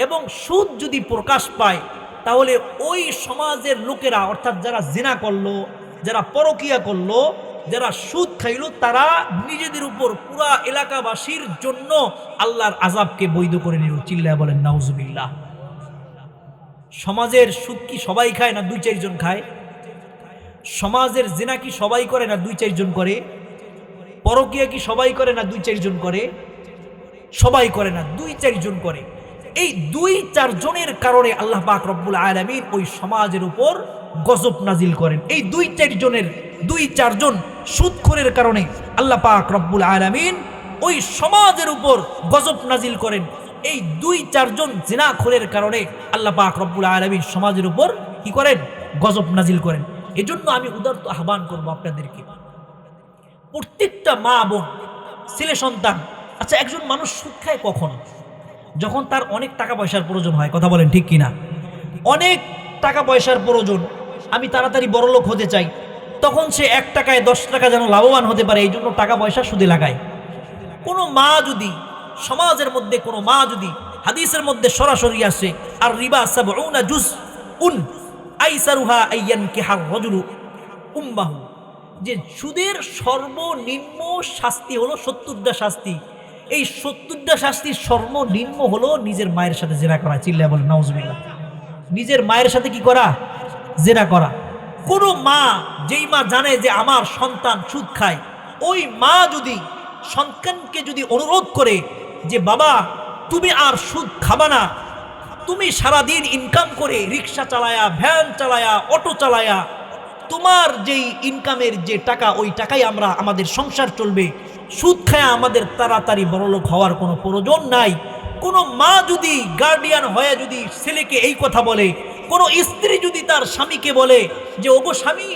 এবং সুদ যদি প্রকাশ পায়, তাহলে ওই সমাজের লোকেরা, অর্থাৎ যারা জেনা করলো, যারা পরকিয়া করলো, যারা সুদ খাইল, তারা নিজেদের উপর পুরা এলাকাবাসীর জন্য আল্লাহর আযাবকে বৈধ করে নিল। চিল্লায় বলেন নাউজুবিল্লাহ। সমাজের সুদ কি সবাই খায় না 2-4 জন খায়? সমাজের জিনা কি সবাই করে না 2-4 জন করে? পরকিয়া কি সবাই করে না 2-4 জন করে? সবাই করে না, 2-4 জন করে। এই 2-4 জনের কারণে আল্লাহ পাক রব্বুল আলামিন ওই সমাজের উপর গজব নাজিল করেন। এই 2-4 জন সুদখোরের কারণে আল্লাহ পাক রব্বুল আলামিন ওই সমাজের উপর গজব নাজিল করেন। এই 2-4 জন জিনাখোরের কারণে আল্লাহ পাক রব্বুল আলামিন সমাজের উপর কি করেন? গজব নাজিল করেন। এজন্য আমি উদারত আহ্বান করব আপনাদেরকে, প্রত্যেকটা মা বোন, ছেলে সন্তান, আচ্ছা একজন মানুষ সুদ খায় কখন? যখন তার অনেক টাকা পয়সার প্রয়োজন হয়। কথা বলেন ঠিক কিনা? অনেক টাকা পয়সার প্রয়োজন, আমি তাড়াতাড়ি বড়লোক হতে চাই, তখন সে 1 টাকায় 10 টাকা যেন লাভবান হতে পারে, এই জন্য টাকা পয়সা সুদে লাগায়। কোনো মা যদি, সমাজের মধ্যে কোনো মা যদি, হাদিসের মধ্যে সরাসরি আসে, আর রিবা সাবউনা জুজউন আইসারুহা আইয়ানকিহার রাজুলু উম্মাহু, যে সুদের সর্বনিম্ন শাস্তি হলো 70টা শাস্তি। এই 70টা শাস্তির সর্বনিম্ন হলো নিজের মায়ের সাথে জেনা করা। চিল্লায় বলেন নাউজুবিল্লাহ। নিজের মায়ের সাথে কি করা? জেনা করা। কোনো মা, যেই মা জানে যে আমার সন্তান সুদ খায়, ওই মা যদি সন্তানকে যদি অনুরোধ করে যে বাবা তুমি আর সুদ খাবা না, তুমি সারাদিন ইনকাম করে রিক্সা চালায়া, ভ্যান চালায়া, অটো চালায়া, তোমার যেই ইনকামের যে টাকা, ওই টাকাই আমরা আমাদের সংসার চলবে, সুদ খায়া আমাদের তাড়াতাড়ি বড়লোক হওয়ার কোনো প্রয়োজন নাই। কোনো মা যদি গার্ডিয়ান হয়ে যদি ছেলেকে এই কথা বলে, কোনো স্ত্রী যদি তার স্বামীকে বলে যে ওগো স্বামী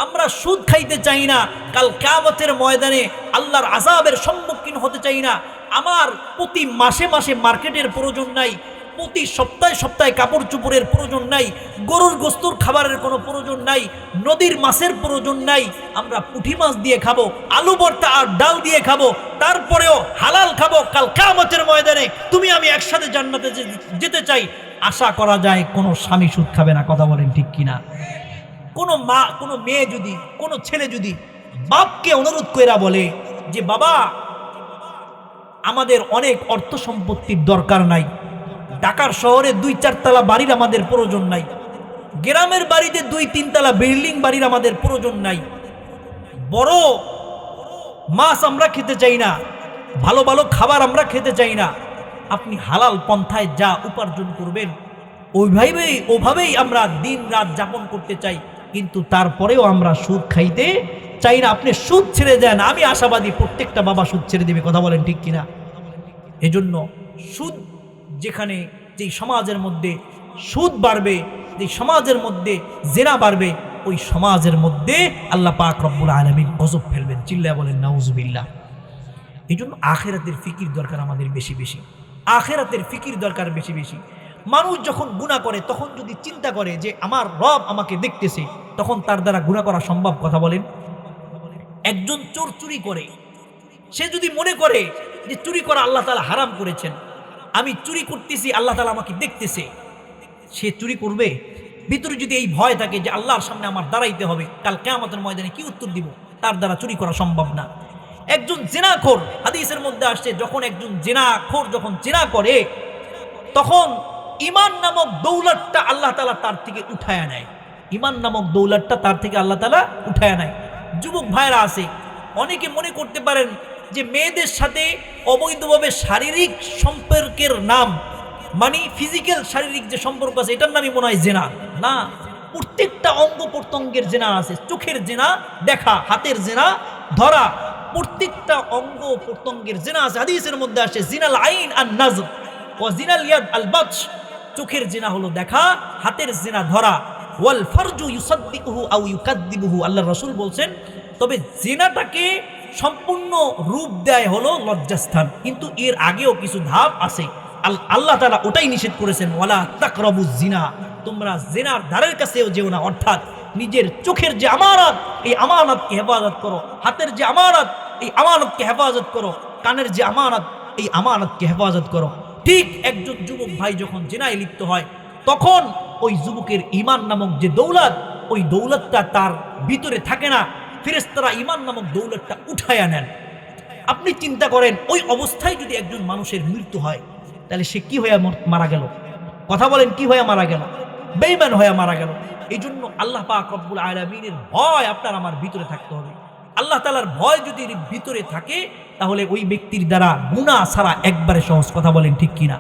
আমরা সুদ খাইতে চাই না, কাল কিয়ামতের ময়দানে আল্লাহর আযাবের সম্মুখীন হতে চাই না, আমার প্রতি মাসে মাসে মার্কেটের প্রয়োজন নাই, প্রতি সপ্তাহে সপ্তাহে কাপড় চোপড়ের প্রয়োজন নাই, গরুর গোস্তুর খাবারের কোনো প্রয়োজন নাই, নদীর মাছের প্রয়োজন নাই, আমরা পুঁটি মাছ দিয়ে খাবো, আলু ভর্তা আর ডাল দিয়ে খাবো, তারপরেও হালাল খাবো, কাল কিয়ামতের ময়দানে তুমি আমি একসাথে জান্নাতে যেতে চাই, আশা করা যায় কোনো স্বামী সুদ খাবে না। কথা বলেন ঠিক কিনা? কোনো মা, কোনো মেয়ে যদি, কোনো ছেলে যদি বাপকে অনুরোধ কইরা বলে যে বাবা আমাদের অনেক অর্থ সম্পত্তির দরকার নাই, ঢাকার শহরে 2-4 তলা বাড়ির আমাদের প্রয়োজন নাই, গ্রামের বাড়িতে 2-3 তলা বিল্ডিং বাড়ির আমাদের প্রয়োজন নাই, বড় মাছ আমরা খেতে চাই না, ভালো ভালো খাবার আমরা খেতে চাই না। আপনি হালাল পন্থায় যা উপার্জন করবেন ওভাবেই আমরা দিন রাত যাপন করতে চাই, কিন্তু তারপরেও আমরা সুদ খাইতে চাই না। আপনি সুদ ছেড়ে দেন, আমি আশাবাদী প্রত্যেকটা বাবা সুদ ছেড়ে দেবে। কথা বলেন ঠিক কিনা? এজন্য সুদ, যেখানে যেই সমাজের মধ্যে সুদ বাড়বে, যেই সমাজের মধ্যে জেনা বাড়বে, ওই সমাজের মধ্যে আল্লাহ পাক রব্বুল আলামিন গজব ফেলবেন। চিল্লায়া বলেন নাউজুবিল্লাহ। এই জন্য আখেরাতের ফিকির দরকার আমাদের বেশি বেশি, আখেরাতের ফিকির দরকার বেশি বেশি। মানুষ যখন গুনাহ করে তখন যদি চিন্তা করে যে আমার রব আমাকে দেখতেছে, তখন তার দ্বারা গুনাহ করা সম্ভব? কথা বলেন। একজন চোর চুরি করে, সে যদি মনে করে যে চুরি করা আল্লাহ তাআলা হারাম করেছেন, আমি চুরি করতেছি আল্লাহ তাআলা আমাকে দেখতেছে, সে চুরি করবে? ভিতরে যদি এই ভয় থাকে যে আল্লাহর সামনে আমার দাঁড়াইতে হবে, কাল কিয়ামতের ময়দানে কি উত্তর দিব, তার দ্বারা চুরি করা সম্ভব না। একজন জিনাখোর, হাদিসের মধ্যে আসছে, যখন একজন জিনাখোর যখন জিনা করে, তখন ঈমান নামক দৌলতটা আল্লাহ তাআলা তার থেকে উঠায়া নেয়। ঈমান নামক দৌলতটা তার থেকে আল্লাহ তাআলা উঠায়া নেয়। যুবক ভাইরা আছে, অনেকে মনে করতে পারেন যে মেয়েদের সাথে অবৈধভাবে শারীরিক সম্পর্কের নাম, মানে ফিজিক্যাল শারীরিক যে সম্পর্ক আছে, এটার নামই মনে হয় জেনা। না, প্রত্যেকটা অঙ্গ প্রত্যঙ্গের জেনা আছে। চোখের জেনা দেখা, হাতের জেনা ধরা, প্রত্যেকটা অঙ্গ প্রত্যঙ্গের জেনা আছে। হাদিসের মধ্যে আসে জিনাল আইন আন নাজর ওয়া জিনাল ইয়াদ আল বাতশ। চোখের জেনা হলো দেখা, হাতের জেনা ধরা। ওয়াল ফারজু ইউসাদ্দিকুহু আও ইউকাদ্দিবুহু। আল্লাহর রাসূল বলছেন, তবে জেনাটাকে সম্পূর্ণ রূপ দেয় হলো লজ্জাস্থান, কিন্তু এর আগেও কিছু ধাপ আছে। আল্লাহ তাআলা ওটাই নিষেধ করেছেন, ওয়ালা তাকরাবুজ জিনা, তোমরা জিনার ধারের কাছেও যেও না। অর্থাৎ নিজের চোখের যে আমানত, এই আমানতকে হেফাজত করো। হাতের যে আমানত, এই আমানতকে হেফাজত করো। কানের যে আমানত, এই আমানতকে হেফাজত করো। ঠিক একজন যুবক ভাই যখন জিনায় লিপ্ত হয়, তখন ওই যুবকের ঈমান নামক যে দৌলত, ওই দৌলতটা তার ভিতরে থাকে না, ফেরেশতারা ঈমান নামক দৌলতটা উঠায়া নেন। আপনি চিন্তা করেন, ওই অবস্থায় যদি একজন মানুষের মৃত্যু হয়, তাহলে সে কি হয়ে মারা গেল? কথা বলেন, কি হয়ে মারা গেল? বেঈমান হয়ে মারা গেল। এই জন্য আল্লাহ পাক রব্বুল আলামিনের ভয় আপনার আমার ভিতরে থাকতে হবে। আল্লাহ তাআলার ভয় যদি ভিতরে থাকে, তাহলে ওই ব্যক্তির দ্বারা গুনাহ ছাড়া একবারে সহজ। কথা বলেন ঠিক কিনা?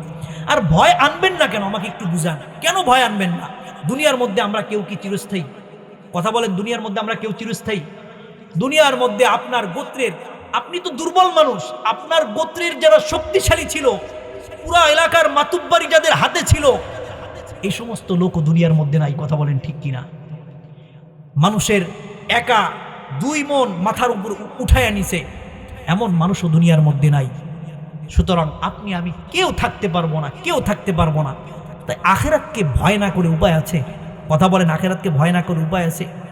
আর ভয় আনবেন না কেন, আমাকে একটু বুঝান, কেন ভয় আনবেন না? দুনিয়ার মধ্যে আমরা কেউ কি চিরস্থায়ী? কথা বলেন, দুনিয়ার মধ্যে আমরা কেউ চিরস্থায়ী? দুনিয়ার মধ্যে আপনার গোত্রের, আপনি তো দুর্বল মানুষ, আপনার গোত্রের যারা শক্তিশালী ছিল, পুরা এলাকার মাতুব্বারি যাদের হাতে ছিল, এই সমস্ত লোকও দুনিয়ার মধ্যে নাই। কথা বলেন ঠিক কিনা? মানুষের একা 2 মণ মাথার উপর উঠাইয়া নিছে, এমন মানুষও দুনিয়ার মধ্যে নাই। সুতরাং আপনি আমি কেউ থাকতে পারবো না, কেউ থাকতে পারবো না। তাই আখিরাতকে ভয় না করে উপায় আছে? কথা বলেন, আখিরাতকে ভয় না করে উপায় আছে?